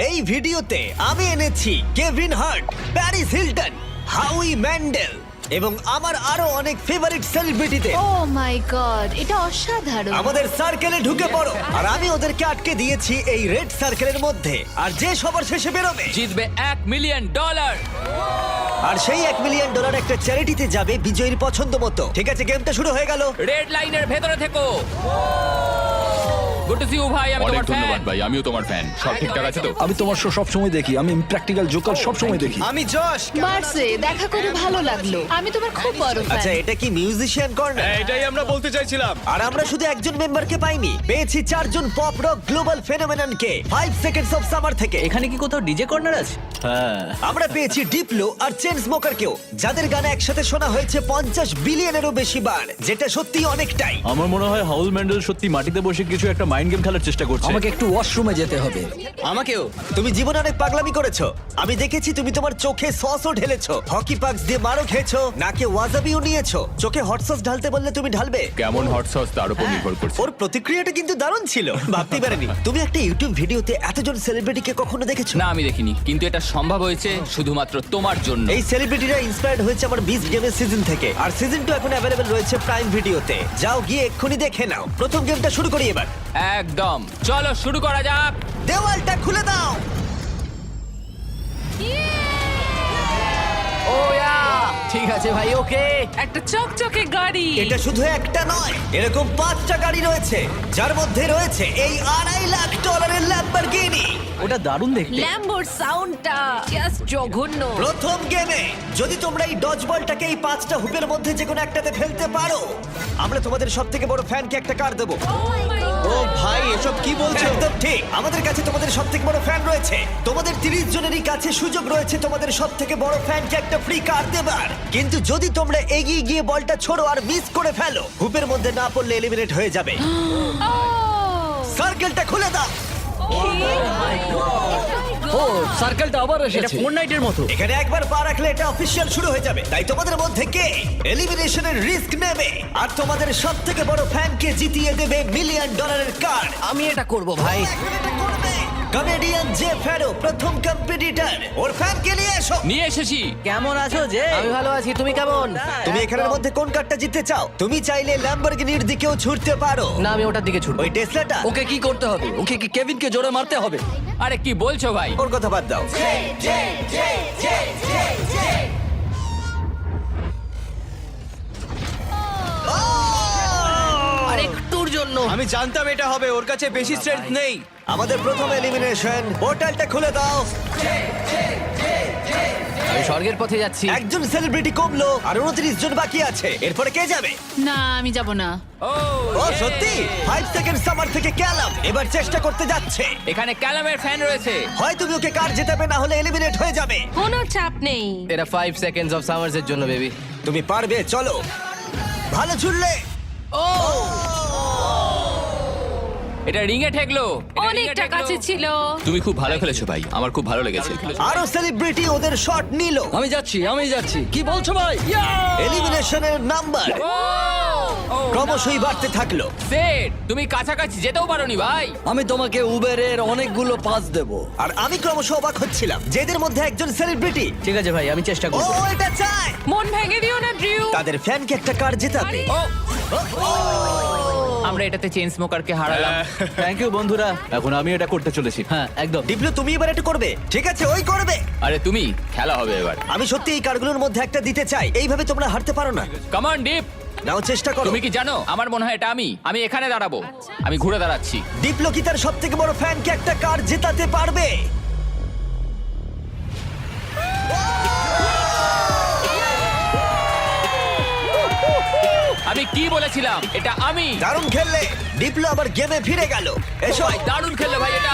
এই ভিডিওতে আমি এনেছি Kevin Hart, Paris Hilton, হাউই Mendel এবং আমার আরো অনেক ফেভারিট সেলিব্রিটিদের। ও মাই গড, এটা অসাধারণ। আমাদের সার্কেলে ঢুকে পড়ো, আর আমি ওদেরকে আটকে দিয়েছি এই রেড সার্কেলের মধ্যে। আর যে সবার শেষে বেরোবে জিতবে $1 মিলিয়ন। আর সেই $1 মিলিয়ন একটা চ্যারিটিতে যাবে বিজয়ীর পছন্দ মতো। ঠিক আছে, গেমটা শুরু হয়ে গেল। রেড লাইনের ভেতরে থেকো। গুড টু সি ইউ ভাই, আমি অনেক তোমার ফ্যান। ধন্যবাদ ভাই, আমিও তোমার ফ্যান। সব ঠিকঠাক আছে তো? আমি তোমার শো সবসময় দেখি। আমি প্র্যাকটিক্যাল জোকার সবসময় দেখি। আমি যশ। মার্সে দেখা করে ভালো লাগলো। আমি তোমার খুব বড় আচ্ছা, ফ্যান। এটা কি মিউজিশিয়ান কর্নার? এটাই আমরা বলতে চাইছিলাম। আর আমরা শুধু একজন মেম্বারকে পাইনি, পেয়েছি 4 জন পপ রক গ্লোবাল ফেনোমেননকে 5 সেকেন্ডস অফ সামার থেকে। এখানে কি কোথাও ডিজে কর্নার আছে? আমরা পেয়েছি ডিপ্লো আর চেন স্মোকারকেও, যাদের গান একসাথে শোনা হয়েছে 50 বিলিয়নেরও বেশি বার, যেটা সত্যি অনেকটাই। আমার মনে হয় হাউল ম্যান্ডেল সত্যি মাটিতে বসে কিছু একটা মাইন্ড গেম খেলার চেষ্টা করছে। আমাকে একটু ওয়াশরুমে যেতে হবে। আমাকেও। তুমি জীবনে অনেক পাগলামি করেছো। আমি দেখেছি তুমি তোমার চোখে সসও ঢেলেছো, হকি পাক্স দিয়ে মারও খেয়েছো, নাকে ওয়াজাবিও নিয়েছো। চোখে হট সস ঢালতে বললে তুমি ঢালবে। কেমন হট সস তার উপর নির্ভর করছে। ওর প্রতিক্রিয়াটা কিন্তু দারুণ ছিল, ভাবতে পারেনি। তুমি একটা ইউটিউব ভিডিওতে এতজন সেলিব্রিটিকে কখনো দেখেছো? না, আমি দেখিনি, কিন্তু এটা সম্ভব হয়েছে শুধুমাত্র তোমার জন্য। এই সেলিব্রিটিরা ইন্সপায়ার্ড হয়েছে আমার বিস্ট গেমের সিজন থেকে, আর সিজন 2 এখন অ্যাভেলেবল রয়েছে প্রাইম ভিডিওতে। যাও গিয়ে এক্ষুনি দেখে নাও। প্রথম গেমটা শুরু করি এবার। একদম, চলো শুরু করা যাক। দেওয়ালটা খুলে দাও। ঠিক আছে ভাই, ওকে। একটা চকচকে গাড়ি। এটা শুধু একটা নয়, এরকম 5টা গাড়ি রয়েছে, যার মধ্যে রয়েছে এই $2.5 লাখ ল্যাম্বরগিনি। ওটা দারুণ দেখতে। ল্যাম্বোর সাউন্ডটা জাস্ট জঘন্য। প্রথম গেমে যদি তোমরা এই ডজ বলটাকে এই 5টা হুপের মধ্যে যে কোনো একটাতে ফেলতে পারো, আমরা তোমাদের সবথেকে বড় ফ্যানকে একটা কার দেবো। ও ভাই, এসব কি বলছো? একদম ঠিক, আমাদের কাছে তোমাদের সবথেকে বড় ফ্যান রয়েছে। তোমাদের 30 জনেরই কাছে সুযোগ রয়েছে তোমাদের সবথেকে বড় ফ্যানকে একটা ফ্রি কার দেবার। কিন্তু যদি তোমরা এগিয়ে গিয়ে বলটা ছোড়ো আর মিস করে ফেলো, হুপের মধ্যে না পড়লে এলিমিনেট হয়ে যাবে। সার্কেলটা খুলে দাও। ও, সার্কেলটা আবার এসেছে। এটা ফোরনাইটের মতো। এখানে একবার পা রাখলে এটা অফিসিয়াল শুরু হয়ে যাবে। তাই তোমাদের মধ্যে কে এলিমিনেশনের রিস্ক নেবে আর তোমাদের সবথেকে বড় ফ্যানকে জিতিয়ে দেবে $1 মিলিয়ন কার? আমি এটা করব ভাই। কমেডিয়ান জে ফ্যারো প্রথম কম্পিটিটর, ওর ফ্যানকে নিয়ে এসো। নিয়ে এসেছি। কেমন আছো যে? আমি ভালো আছি, তুমি কেমন? তুমি এখানের মধ্যে কোন কারটা জিততে চাও? তুমি চাইলে ল্যাম্বরগিনির দিকেও ছুটতে পারো। না, আমি ওটার দিকে ছুটবো। ওই টেসলাটা? ওকে কি করতে হবে? ওকে কি কেভিনকে জোরে মারতে হবে? আরে কি বলছো ভাই? ওর কথা বাদ দাও। আরেকটুর জন্য। আমি জানতাম এটা হবে, ওর কাছে বেশি স্ট্রেংথ নেই। আমাদের প্রথম এলিমিনেশন, পোর্টালটা খুলে দাও। আমি স্বর্গের পথে যাচ্ছি। একজন সেলিব্রিটি কমলো আর 29 জন বাকি আছে। এরপরে কে যাবে? না, আমি যাব না। ও সত্যি? 5 সেকেন্ড সামার থেকে ক্যালাম এবার চেষ্টা করতে যাচ্ছে। এখানে ক্যালামের ফ্যান রয়েছে। হয় তুমি ওকে কার জেতাবে, না হলে এলিমিনেট হয়ে যাবে। কোনো চাপ নেই। এটা 5 সেকেন্ডস অফ সামার্স এর জন্য, বেবি। তুমি পারবে, চলো। ভালো ছুড়লে। এটা রিংয়ে ঠেকলো। এটা রিংয়ে অনেকটা ঠেকলো। কাছে ছিল। তুমি খুব ভালো খেলেছো ভাই, আমার খুব ভালো লেগেছে। আরো সেলিব্রিটি ওদের শট নিল। আমি যাচ্ছি। কি বলছো ভাই? এলিমিনেশনের নাম্বার ক্রমশই বাড়তে থাকলো। সেট, তুমি কাছাকাছি যেতেও পারোনি ভাই। আমি তোমাকে উবেরের অনেকগুলো পাস দেব। আর আমি ক্রমশ অবাক হচ্ছিলাম যে এদের মধ্যে একজন সেলিব্রিটি। ঠিক আছে ভাই, আমি চেষ্টা ও করব। এটা চায় মন ভেঙে দিও না, ড্রিউ। তাদের ফ্যানকে একটা কার জেতাবে। ও, আমরা এটাতে চেন স্মোকারকে হারালাম। থ্যাংক ইউ বন্ধুরা। এখন আমি এটা করতে চলেছি। হ্যাঁ, একদম। ডিপ্লো, তুমি এবার এটা করবে? ঠিক আছে, ওই করবে। আরে তুমি, খেলা হবে এবার। আমি সত্যি এই কারগুলোর মধ্যে একটা দিতে চাই। এইভাবে তোমরা হারতে পারো না। Come on deep. নাও চেষ্টা করো। তুমি কি জানো, আমার মনে হয় এটা আমি এখানে দাঁড়াবো। আমি ঘুরে দাঁড়াচ্ছি। ডিপ্লো কি তার সবথেকে বড় ফ্যানকে একটা কার জেতাতে পারবে? আমি কি বলেছিলাম, এটা আমি। দারুণ খেললে। ডিপ্লো আবার গেমে ফিরে গেল। এসো। ভাই দারুণ খেললে ভাই এটা।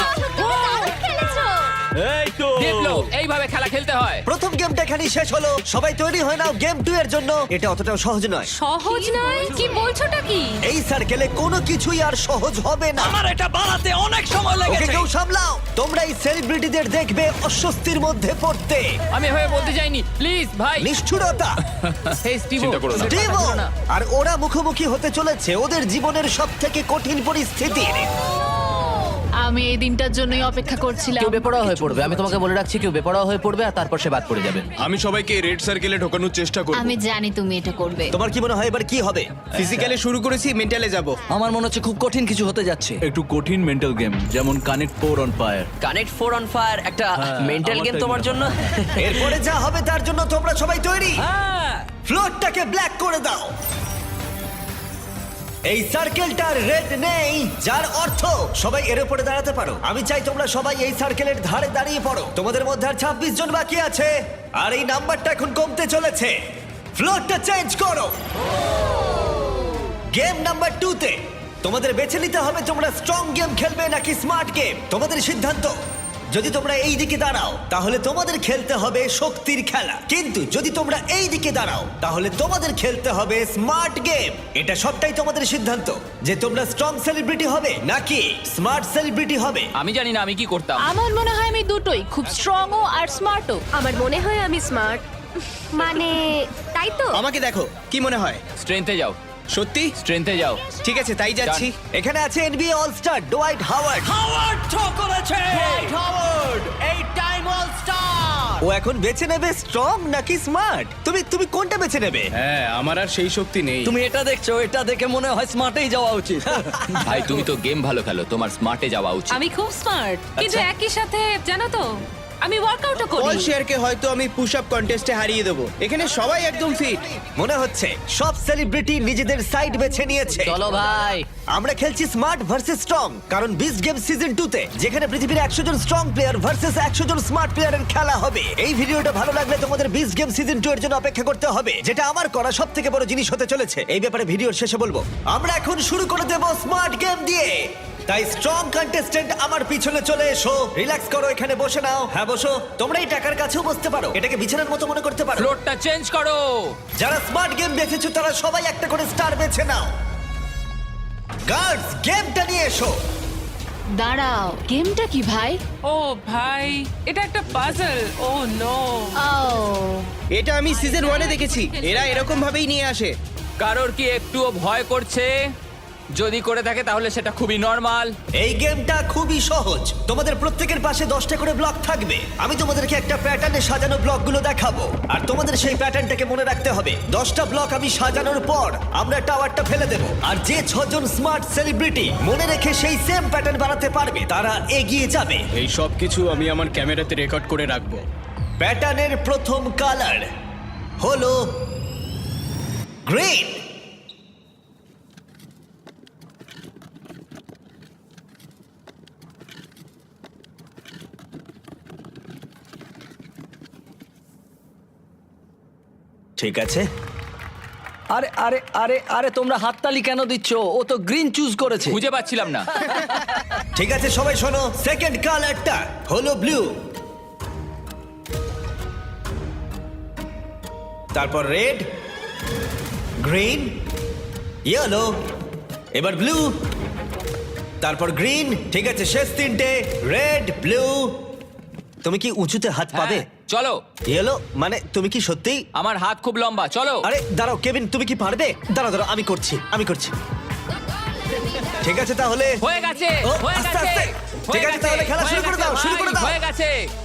এই তো। দেখলো, এইভাবে খেলা খেলতে হয়। প্রথম গেমটা এখানেই শেষ হলো। সবাই তৈরি হয়ে নাও গেম 2 এর জন্য। এটা অতটাও সহজ নয়। সহজ নয়? কি বলছোটা কি? এই সার্কেলে কোনো কিছুই আর সহজ হবে না। আমার এটা বানাতে অনেক সময় ওকে লেগেছে। কেউ সামলাও। তোমরা এই সেলিব্রিটিদের দেখবে অস্বস্তির মধ্যে পড়তে। আমি এভাবে বলতে চাইনি, প্লিজ ভাই। নিষ্ঠুরতা। এই স্টিভো, চিন্তা করো না। স্টিভো! আর ওরা মুখোমুখি হতে চলেছে ওদের জীবনের সবথেকে কঠিন পরিস্থিতির। আমি এই দিনটার জন্যই অপেক্ষা করছিলাম। কেউ বেপরোয়া হয়ে পড়বে, আমি তোমাকে বলে রাখছি, কেউ বেপরোয়া হয়ে পড়বে আর তারপর সে বাদ পড়ে যাবে। আমি সবাইকে রেড সার্কেলে ঢোকানোর চেষ্টা করব। আমি জানি তুমি এটা করবে। তোমার কি মনে হয় এবার কি হবে? ফিজিক্যালি শুরু করেছি, মেন্টালে যাব। আমার মনে হচ্ছে খুব কঠিন কিছু হতে যাচ্ছে। একটু কঠিন মেন্টাল গেম, যেমন connect 4 on fire. Connect 4 on fire একটা মেন্টাল আমার গেম তাই তোমার মনে জন্য? এরপরে যা হবে তার জন্য তোমরা সবাই তৈরি? হ্যাঁ। ফ্লোরটাকে ব্ল্যাক করে দাও। এই সার্কেলটার রেড নেই, যার অর্থ সবাই এর উপরে দাঁড়াতে পারো। আমি চাই তোমরা সবাই এই সার্কেলের ধারে দাঁড়িয়ে পড়ো। তোমাদের মধ্যে আর 26 জন বাকি আছে, আর এই নাম্বারটা এখন কমতে চলেছে। ফ্লোরটা চেঞ্জ করো। গেম নাম্বার 2 তে তোমাদের বেছে নিতে হবে তোমরা স্ট্রং গেম খেলবে নাকি স্মার্ট গেম। তোমাদের সিদ্ধান্ত। যদি তোমরা এই দিকে দাঁড়াও তাহলে তোমাদের খেলতে হবে শক্তির খেলা, কিন্তু যদি তোমরা এই দিকে দাঁড়াও তাহলে তোমাদের খেলতে হবে স্মার্ট গেম। এটা সবটাই তোমাদের সিদ্ধান্ত যে তোমরা স্ট্রং সেলিব্রিটি হবে নাকি স্মার্ট সেলিব্রিটি হবে। আমি জানি না আমি কি করতাম। আমার মনে হয় আমি দুটোই, খুব স্ট্রংও আর স্মার্টও। আমার মনে হয় আমি স্মার্ট, মানে তাই তো। আমাকে দেখো, কি মনে হয়? স্ট্রেংথে যাও, সত্যি? স্ট্রেংথে যাও। ঠিক আছে, তাই যাচ্ছি। এখানে আছে NBA all star Dwight Howard. ও এখন বেছে নেবে স্ট্রং নাকি স্মার্ট। তুমি কোনটা বেছে নেবে? হ্যাঁ, আমার আর সেই শক্তি নেই। তুমি এটা দেখছো, এটা দেখে মনে হয় স্মার্টেই যাওয়া উচিত। ভাই তুমি তো গেম ভালো খেলো, তোমার স্মার্টে যাওয়া উচিত। আমি খুব স্মার্ট, কিন্তু আচ্ছা। একই সাথে জানো তো আমি ওয়ার্কআউটও পল করি। শেয়ারকে হয়তো আমি পুশ আপ কন্টেস্টে হারিয়ে দেবো। এখানে সবাই একদম ফিট। মনে হচ্ছে সব সেলিব্রিটি নিজেদের সাইড বেছে নিয়েছে। চলো ভাই। আমরা খেলছি স্মার্ট ভার্সেস স্ট্রং, কারণ বিচ গেম সিজন 2 তে যেখানে পৃথিবীর 100 জন স্ট্রং প্লেয়ার ভার্সেস 100 জন স্মার্ট প্লেয়ারের খেলা হবে। এই ভিডিওটা ভালো লাগলে তোমাদের বিচ গেম সিজন 2 এর জন্য অপেক্ষা করতে হবে, যেটা আমার করা সবথেকে বড় জিনিস হতে চলেছে। এই ব্যাপারে ভিডিওর শেষে বলবো। আমরা এখন শুরু করে দেব স্মার্ট গেম দিয়ে। তাই স্ট্রং কন্টেস্ট্যান্ট আমার পিছনে চলে এসো। রিল্যাক্স করো, এখানে বসে নাও। হ্যাঁ বসো। তোমরা এই টাকার কাছেও বসতে পারো, এটাকে বিছানার মতো মনে করতে পারো। ফ্লোরটা চেঞ্জ করো। যারা স্মার্ট গেম বেছেছো তারা সবাই একটা করে স্টার বেছে নাও। গার্ডস, গেমটা নিয়ে এসো। দাঁড়াও, গেমটা কি ভাই? ও ভাই, এটা একটা পাজল। ও নো। ও এটা আমি সিজন 1 এ দেখেছি। এরা এরকম ভাবেই নিয়ে আসে। কারোর কি একটুও ভয় করছে? যদি করে থাকে তাহলে সেটা খুবই নর্মাল। এই গেমটা খুবই সহজ। তোমাদের প্রত্যেকের পাশে 10টা করে ব্লক থাকবে। আমি তোমাদেরকে একটা প্যাটার্নে সাজানো ব্লকগুলো দেখাবো, আর তোমাদের সেই প্যাটার্নটাকে মনে রাখতে হবে। 10টা ব্লক আমি সাজানোর পর আমরা টাওয়ারটা ফেলে দেব, আর যে 6 জন স্মার্ট সেলিব্রিটি মনে রেখে সেই সেম প্যাটার্ন বানাতে পারবে তারা এগিয়ে যাবে। এই সব কিছু আমি আমার ক্যামেরাতে রেকর্ড করে রাখবো। প্যাটার্নের প্রথম কালার হলো গ্রিন। ঠিক আছে, আরে আরে আরে আরে তোমরা হাততালি কেন দিচ্ছ? ও তো গ্রিন চুজ করেছে। খুঁজে পাচ্ছিলাম না। ঠিক আছে সবাই শোনো। সেকেন্ড কালারটা হলো ব্লু, তারপর রেড, গ্রিন, ইয়েলো, এবার ব্লু, তারপর গ্রিন। ঠিক আছে, শেষ তিনটে রেড, ব্লু। তুমি কি উঁচুতে হাত পাবে? হ্যাঁ, চলো। ইয়েলো মানে তুমি কি সত্যি? আমার হাত খুব লম্বা, চলো। আরে দাঁড়াও কেভিন, তুমি কি পারবে? দাঁড়াও আমি করছি। ঠিক আছে তাহলে হয়ে গেছে, ও, হয়ে আস্তে, গেছে, আস্তে। ঠিক হয়ে আছে, গেছে, তাহলে খেলা হয়ে শুরু করে গেছে দাও, শুরু ভাই, করে দাও।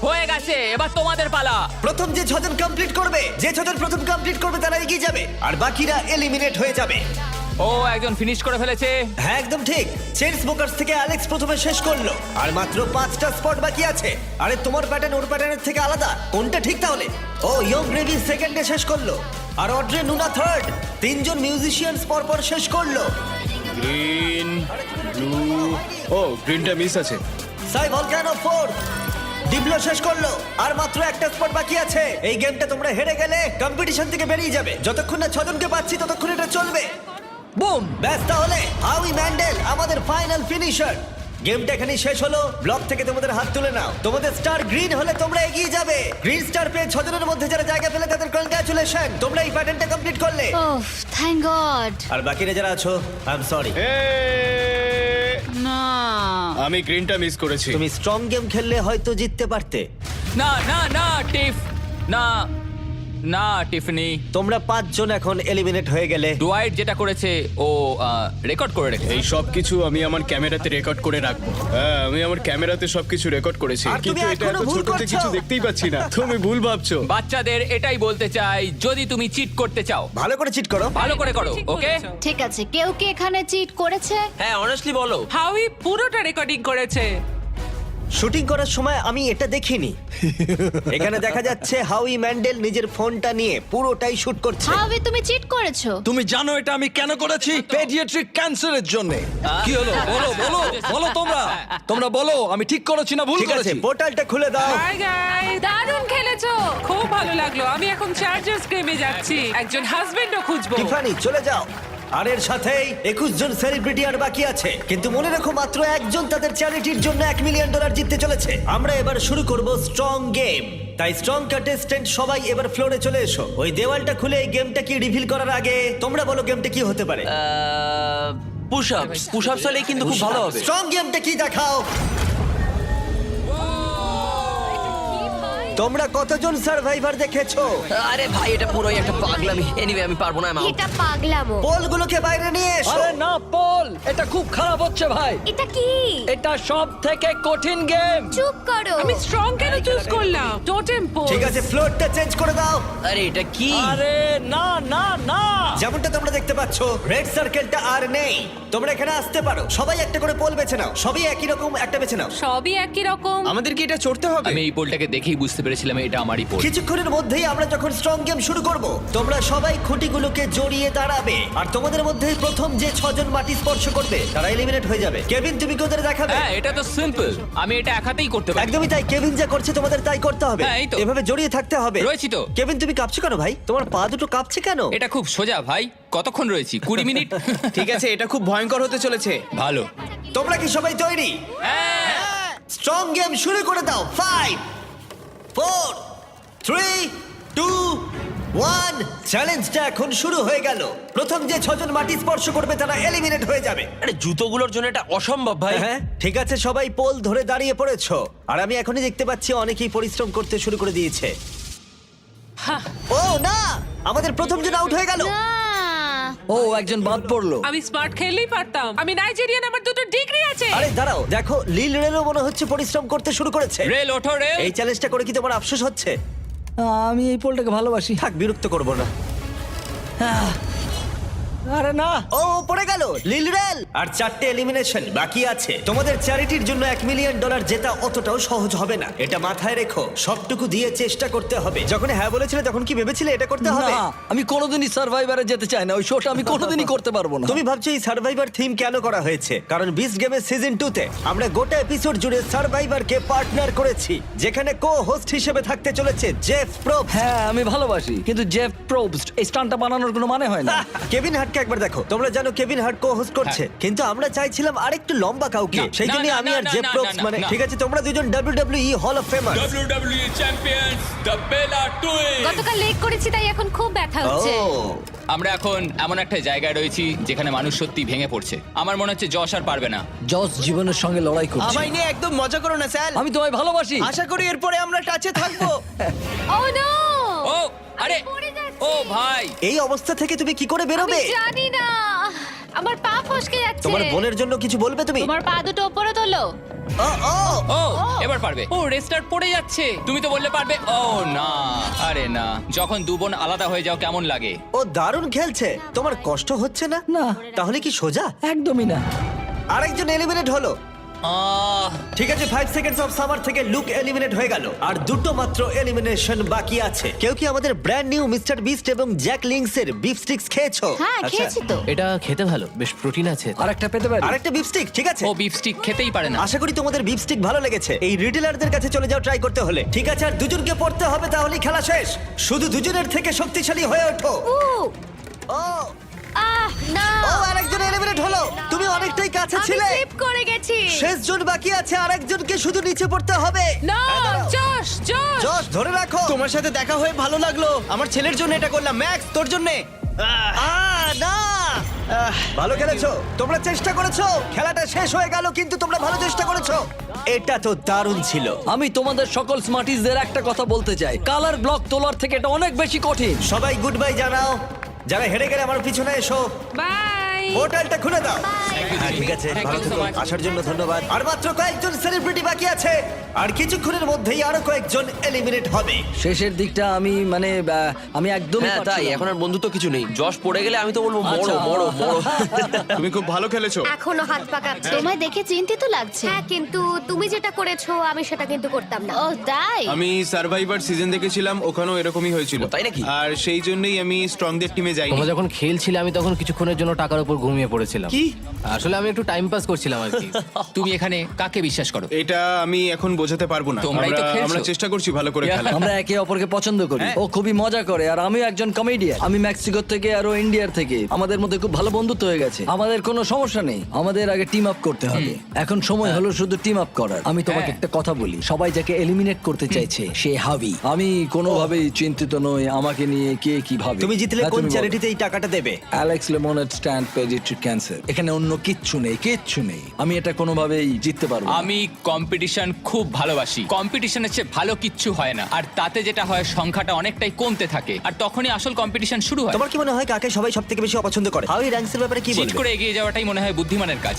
হয়ে গেছে, এবার তোমাদের পালা। প্রথম যে 6 জন কমপ্লিট করবে, প্রথম কমপ্লিট করবে তারা এগিয়ে যাবে, আর বাকিরা এলিমিনেট হয়ে যাবে। ও একজন ফিনিশ করে ফেলেছে। হ্যাঁ একদম ঠিক। চেন স্মোকার্স থেকে অ্যালেক্স প্রথমে শেষ করলো, আর মাত্র 5টা স্পট বাকি আছে। আরে তোমার প্যাটার্ন ওর প্যাটার্নের থেকে আলাদা, কোনটা ঠিক তাহলে? ও ইয়ং গ্রেভি সেকেন্ডে শেষ করলো, আর অড্রে নুনা থার্ড। 3 জন মিউজিশিয়ানস পরপর শেষ করলো। গ্রিন, ব্লু, ও গ্রিনটা মিস আছে। সাই ভলকানো 4 ডিবলো শেষ করলো, আর মাত্র একটা স্পট বাকি আছে। এই গেমটা তোমরা হেরে গেলে কম্পিটিশন থেকে বেরিয়ে যাবে। যতক্ষণ না 6 জনকে পাচ্ছি ততক্ষণ এটা চলবে। বুম, ব্যাস তাহলে হাউই ম্যান্ডেল আমাদের ফাইনাল ফিনিশার। গেমটা এখানেই শেষ হলো। ব্লক থেকে তোমাদের হাত তুলে নাও। তোমাদের স্টার গ্রিন হলে তোমরা এগিয়ে যাবে। গ্রিন স্টার পেয়ে 6 জনের মধ্যে যারা জায়গা পেলে তাদের কংগ্রাচুলেশন, তোমরা এই প্যাটার্নটা কমপ্লিট করলে। ওহ থ্যাংক গড। আর বাকিরা যারা আছো, আই এম সরি। না আমি গ্রিনটা মিস করেছি। তুমি স্ট্রং গেম খেললে হয়তো জিততে পারতে। না না না টিফ, না না টিফনি, তোমরা 5 জন এখন এলিমিনেট হয়ে গেলে। ডুয়াইট যেটা করেছে ও রেকর্ড করে রেখেছে। এই সব কিছু আমি আমার ক্যামেরাতে রেকর্ড করে রাখবো। হ্যাঁ, আমি আমার ক্যামেরাতে সবকিছু রেকর্ড করেছি, আর তুমি কিন্তু এটা এখনো এত ভুল ছোটতে করছো। কিছু দেখতেই পাচ্ছি না। তুমি ভুল ভাবছো। বাচ্চাদের এটাই বলতে চাই, যদি তুমি চিট করতে চাও ভালো করে চিট করো। ভালো করে করো, ওকে? ঠিক আছে, কেউ কি এখানে চিট করেছে? হ্যাঁ অনেস্টলি বলো। হাউই পুরোটা রেকর্ডিং করেছে। শুটিং করার সময় আমি এটা দেখিনি। এখানে দেখা যাচ্ছে হাউই ম্যান্ডেল নিজের ফোনটা নিয়ে পুরোটাই শুট করছে। হাউই, তুমি চিট করেছো? তুমি জানো এটা আমি কেন করেছি? পেডিয়াট্রিক ক্যান্সারের জন্য। কি হলো? বলো বলো বলো তোমরা বলো আমি ঠিক করেছি না ভুল ঠিক আছে, করেছি? পোর্টালটা খুলে দাও। হাই গাইস, দারুণ খেলেছো, খুব ভালো লাগলো। আমি এখন চার্জার্স গেমে যাচ্ছি, একজন হাজবেন্ডও খুঁজবো। টিফানি চলে যাও। আর এর সাথেই 21 জন সেলিব্রিটি আর বাকি আছে, কিন্তু মনে রাখো মাত্র একজন তাদের চ্যারিটির জন্য $1 মিলিয়ন জিততে চলেছে। আমরা এবার শুরু করব স্ট্রং গেম। তাই স্ট্রং কন্টেস্ট্যান্ট সবাই এবার ফ্লোরে চলে এসো। ওই দেওয়ালটা খুলে এই গেমটা কি রিভিল করার আগে তোমরা বলো গেমটা কি হতে পারে। পুশ আপস হলে কিন্তু খুব ভালো হবে। স্ট্রং গেমটা কি দেখাও। তোমরা কতজন সার্ভাইভার দেখেছো? আরে ভাই এটা পুরোই একটা পাগলামি। এনিওয়ে আমি পারবো না। এটা পাগলামো। পোলগুলোকে বাইরে নিয়ে এসো। আরে না পল, এটা খুব খারাপ হচ্ছে ভাই। এটা কি? এটা সব থেকে কঠিন গেম। চুপ করো। আমি স্ট্রং কেন চুজ করলাম? Totem pose. ঠিক আছে, ফ্লোরটা চেঞ্জ করে দাও। আরে এটা কি? আরে না না না। যেমনটা তোমরা দেখতে পাচ্ছ, রেড সার্কেলটা আর নেই। তোমরা এখানে আসতে পারো, সবাই একটা করে পোল বেছে নাও। সবই একই রকম, একটা বেছে নাও। সবই একই রকম। আমাদের কি এটা চড়তে হবে? আমি এই পোলটাকে দেখেই বুঝতে পেরেছিলাম এটা আমারই পোল। কিছুক্ষণের মধ্যেই আমরা যখন স্ট্রং গেম শুরু করব, তোমরা সবাই খুঁটিগুলোকে জড়িয়ে দাঁড়াবে। আর তোমাদের মধ্যেই প্রথম যে 6 জন মাটি স্পর্শ করবে তারা এলিমিনেট হয়ে যাবে। কেভিন, তুমি কোথায় দেখাবে? হ্যাঁ, এটা তো সিম্পল, আমি এটা এক হাতেই করতে পারি। একদমই তাই, কেভিন যা করছে তোমাদের তাই করতে হবে। হ্যাঁ, এই তো। এভাবে জড়িয়ে থাকতে হবে। রয়েছি তো। কেভিন, তুমি কাঁপছো কেন ভাই? তোমার পা দুটো কাঁপছে কেন? এটা খুব সোজা ভাই, কতক্ষণ রয়েছি? 20 মিনিট। ঠিক আছে, এটা খুব ভয়ঙ্কর হতে চলেছে। ভালো। তোমরা কি সবাই তৈরি? হ্যাঁ। স্ট্রং গেম শুরু করে দাও। 5 4 3 2 1 চ্যালেঞ্জটা এখন শুরু হয়ে গেল। প্রথম যে 6 জন মাটি স্পর্শ করবে তারা এলিমিনেট হয়ে যাবে। আরে জুতোগুলোর জন্য এটা অসম্ভব ভাই। হ্যাঁ, ঠিক আছে, সবাই পোল ধরে দাঁড়িয়ে পড়েছো। আর আমি এখনই দেখতে পাচ্ছি অনেকেই পরিশ্রম করতে শুরু করে দিয়েছে। ও না, আমাদের প্রথম জন আউট হয়ে গেল। ও একজন বাদ পড়লো। আমি স্মার্ট খেললেই পারতাম। আমি নাইজেরিয়ান, আমার 2টো ডিগ্রি আছে। আরে দাঁড়াও, দেখো লিল রেলও মনে হচ্ছে পরিশ্রম করতে শুরু করেছে। রেল ওঠো, রেল। এই চ্যালেঞ্জটা করে কি তোমার আফসোস হচ্ছে? আমি এই পোলটাকে ভালোবাসি। থাক, বিরক্ত করবো না। আরে না। ও পড়ে গেল লিল রেল। আর 4টে এলিমিনেশন বাকি আছে। তোমাদের চ্যারিটির জন্য $1 মিলিয়ন জেতা অতটাও সহজ হবে না, এটা মাথায় রেখো। সবটুকু দিয়ে চেষ্টা করতে হবে। যখন হ্যাঁ বলেছিলে তখন কি ভেবেছিলে এটা করতে হবে? না, আমি কোনোদিনই সার্ভাইভারে যেতে চাই না। ওই শোটা আমি কোনোদিনই করতে পারবো না। তুমি ভাবছো এই সার্ভাইভার থিম কেন করা হয়েছে? কারণ বিস্ট গেমের সিজন 2 তে আমরা গোটা এপিসোড জুড়ে সার্ভাইভারকে পার্টনার করেছি, যেখানে কো হোস্ট হিসেবে থাকতে চলেছে জেফ প্রোবস। হ্যাঁ আমি ভালোবাসি, কিন্তু জেফ প্রোবস্ট এই স্টান্টটা বানানোর কোনো মানে হয় না। কেভিন হার্টকে একবার দেখো। তোমরা জানো কেভিন হার্ট কো হোস্ট করছে, কিন্তু আমরা চাইছিলাম আরেকটু লম্বা কাউকে। না, সেই জন্য না, আমি না, আর না, জেফ না, প্রোবস না, মানে না। ঠিক আছে, তোমরা দুজন WWE hall of famer. WWE champions the Bella twins. গতকাল লেগ করেছি তাই এখন খুব ব্যথা হচ্ছে। আমরা এখন এমন একটা জায়গায় রয়েছি যেখানে মানুষ সত্যি ভেঙে পড়ছে। আমার মনে হচ্ছে যশ আর পারবে না। জস জীবনের সঙ্গে লড়াই করছে। আমায় নিয়ে একদম মজা করো না স্যার। আমি তোমায় ভালোবাসি। আশা করি এরপরে আমরা টাচে থাকবো। ও নো! ও আরে, পড়ে যাচ্ছি। ও ভাই, এই অবস্থা থেকে তুমি কি করে আমি বেরোবে? জানি না, আমার পা ফসকে যাচ্ছে। তোমার বোনের জন্য কিছু বলবে তুমি? তোমার পা দুটো উপরে তোলো। ও ও ও এবার পারবে। ও রেস্টার্ট পড়ে যাচ্ছে। তুমি তো বললে পারবে। ও না, আরে না, যখন দু বোন আলাদা হয়ে যাও কেমন লাগে? ও দারুণ খেলছে। তোমার কষ্ট হচ্ছে না? না। তাহলে কি সোজা? একদমই না। আরেকজন এলিমিনেট হলো। ঠিক আছে, 5 সেকেন্ডস অফ সামার থেকে লুক এলিমিনেট হয়ে গেল। আর দুটো মাত্র এলিমিনেশন বাকি আছে। কেউ কি আমাদের ব্র্যান্ড নিউ মিস্টার বিস্ট এবং জ্যাক লিংসের বিফ স্টিক্স খেয়েছো? হ্যাঁ, আচ্ছা। খেয়েছি তো। এটা খেতে ভালো, বেশ প্রোটিন আছে। আরেকটা পেতে পারি? আরেকটা বিফ স্টিক, ঠিক আছে। ও বিফ স্টিক খেতেই পারে না। আশা করি তোমাদের বিফ স্টিক ভালো লেগেছে। এই রিটেলারদের কাছে চলে যাও ট্রাই করতে হলে। ঠিক আছে, আর দুজনকে পড়তে হবে, তাহলেই খেলা শেষ। শুধু দুজনের থেকে শক্তিশালী হয়ে ওঠো। উ, ও না। ও আরেকজন এলিমিনেট হলো। তুমি অনেকটাই কাছে আমি ছিলে। স্লিপ করে গেছি। শেষ জন বাকি আছে, আরেকজনকে শুধু নিচে পড়তে হবে। না, হ্যাঁ, দাঁড়াও। Josh Josh. জশ ধরে রাখো। তোমার সাথে দেখা হয়ে ভালো লাগলো। আমার ছেলের জন্য এটা করলাম। ম্যাক্স তোর জন্য। না ভালো খেলেছো, তোমরা চেষ্টা করেছো, খেলাটা শেষ হয়ে গেল কিন্তু তোমরা ভালো চেষ্টা করেছো। এটা তো দারুণ ছিল। আমি তোমাদের সকল স্মার্টিসদের একটা কথা বলতে চাই, কালার ব্লক তোলার থেকে এটা অনেক বেশি কঠিন। সবাই গুড বাই জানাও, যারা হেরে গেলে আমার পিছনে এসো। বাই। পোর্টালটা খুলে দাও। হ্যাঁ, ঠিক আছে, Thank ভালো you so থেকো, much. আসার জন্য ধন্যবাদ। আর মাত্র কয়েকজন সেলিব্রিটি বাকি আছে, আর কিছুক্ষণের মধ্যেই আরো কয়েকজন এলিমিনেট হবে। শেষের দিকটা আমি একদমই হ্যাঁ তাই, পারছিলাম না। এখন আর বন্ধুত্ব কিছু নেই। যশ পড়ে গেলে আমি তো বলবো মরো আচ্ছা। মরো মরো। তুমি খুব ভালো খেলেছো। এখনো হাত পা কাঁপছে। তোমায় দেখে চিন্তিত লাগছে। হ্যাঁ, কিন্তু তুমি যেটা করেছো আমি সেটা কিন্তু করতাম না। ও তাই? আমি সার্ভাইভার সিজন দেখেছিলাম, ওখানেও এরকমই হয়েছিল। তাই নাকি? আর সেই জন্যই আমি স্ট্রংদের টিমে যাইনি। তোমরা যখন খেলছিলে আমি তখন কিছুক্ষণের জন্য টাকার উপর ঘুমিয়ে পড়েছিলাম। কি? আসলে আমি একটু টাইম পাস করছিলাম আর কি। তুমি এখানে কাকে বিশ্বাস করো? এটা আমি এখন বোঝাতে পারবো না। তোমরাই তো খেলছো। আমরা চেষ্টা করছি ভালো করে খেলা। আমরা একে অপরকে পছন্দ করি, ও খুবই মজা করে আর আমিও একজন কমেডিয়ান। আমি মেক্সিকো থেকে আর ও ইন্ডিয়ার থেকে, আমাদের মধ্যে খুব ভালো বন্ধুত্ব হয়ে গেছে। আমাদের কোনো সমস্যা নেই, আমাদের আগে টিম আপ করতে হবে। এখন সময় হলো শুধু টিম আপ করার। আমি তোমাকে একটা কথা বলি, সবাই যাকে এলিমিনেট করতে চাইছে সে হাবি। আমি কোনোভাবেই চিন্তিত নই আমাকে নিয়ে কে কি ভাবে। তুমি জিতলে হ্যাঁ, কোন তুমি বলো। চ্যারিটিতে এই টাকাটা দেবে? Alex lemonade stand paediatric cancer. এখানে অন্য কিচ্ছু নেই, কিচ্ছু নেই। আমি এটা কোনোভাবেই জিততে পারবো না। আমি কম্পিটিশন খুব ভালোবাসি। কম্পিটিশনের চেয়ে ভালো কিচ্ছু হয় না, আর তাতে যেটা হয় সংখ্যাটা অনেকটাই কমতে থাকে, আর তখনই আসল কম্পিটিশন শুরু হয়। তোমার কি মনে হয় কাকে সবাই সবথেকে বেশি অপছন্দ করে? হাউই র্যাঙ্কসের ব্যাপারে কি চিট বলবে? করে এগিয়ে যাওয়াটাই মনে হয় বুদ্ধিমানের কাজ।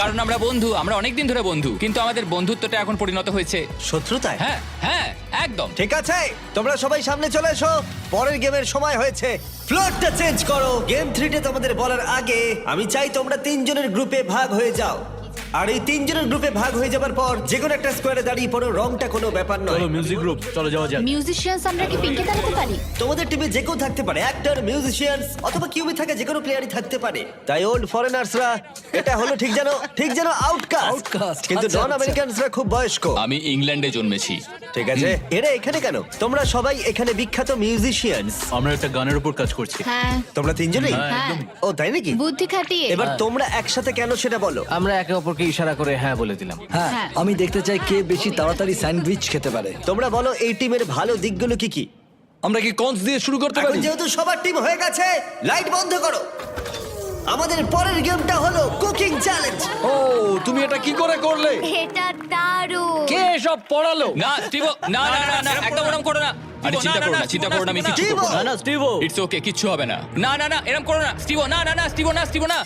কারণ আমরা বন্ধু, আমরা অনেকদিন ধরে বন্ধু, কিন্তু আমাদের বন্ধুত্বটা এখন পরিণত হয়েছে শত্রুতায়? হ্যাঁ হ্যাঁ একদম। ঠিক আছে, তোমরা সবাই সামনে চলে এসো, পরের গেমের সময় হয়েছে। ফ্লোরটা চেঞ্জ করো। গেম 3 তে তোমাদের বলার আগে আমি চাই তোমরা তিনজনের গ্রুপে ভাগ হয়ে যাও। আর এই তিনজনের গ্রুপে ভাগ হয়ে যাবার পর যে কোনো একটা স্কোয়ারে দাঁড়িয়ে পড়ো, রংটা কোনো ব্যাপার নয়। চলো মিউজিক গ্রুপ, চলো যাওয়া যাক। মিউজিশিয়ানস আমরা কি পিঙ্কে দাঁড়াতে পারি? তোমাদের টিমে যে কেউ থাকতে পারে, অ্যাক্টর, মিউজিশিয়ানস অথবা কিউবি থাকা যে কোনো প্লেয়ারই থাকতে পারে। তাই ওল্ড ফরেনার্সরা এটা হলো ঠিক যেন আউটকাস্ট। Outcast, কিন্তু আচ্ছা, নন আমেরিকানসরা খুব বয়স্ক। আমি ইংল্যান্ডে জন্মেছি। ঠিক আছে, এরা এখানে কেন? তোমরা সবাই এখানে বিখ্যাত মিউজিশিয়ানস। আমরা একটা গানের উপর কাজ করছি। হ্যাঁ তোমরা তিনজনেই? হ্যাঁ। ও তাই নাকি? বুদ্ধি খাটিয়ে। এবার তোমরা একসাথে কেন সেটা বলো। আমরা একে অপরকে ইশারা করে হ্যাঁ বলে দিলাম। হ্যাঁ, হ্যাঁ। আমি দেখতে চাই কে বেশি তাড়াতাড়ি স্যান্ডউইচ খেতে পারে। তোমরা বলো এই টিমের ভালো দিকগুলো কি কি? আমরা কি কনস দিয়ে শুরু করতে এখন পারি? যেহেতু সবার টিম হয়ে গেছে, লাইট বন্ধ করো। আমাদের পরের গেমটা হলো কুকিং চ্যালেঞ্জ। ও, তুমি এটা কি করে করলে? এটা দারুণ। কে সব পড়ালো? না স্টিভো, না না না না, একদম ওরম করো না। আরে চিন্তা করো না, চিন্তা করো না, আমি কিছু স্টিভো! করবো না। না স্টিভো, ইটস ওকে, কিচ্ছু হবে না। না না না, এরকম করো না স্টিভো, না না না স্টিভো, না স্টিভো না।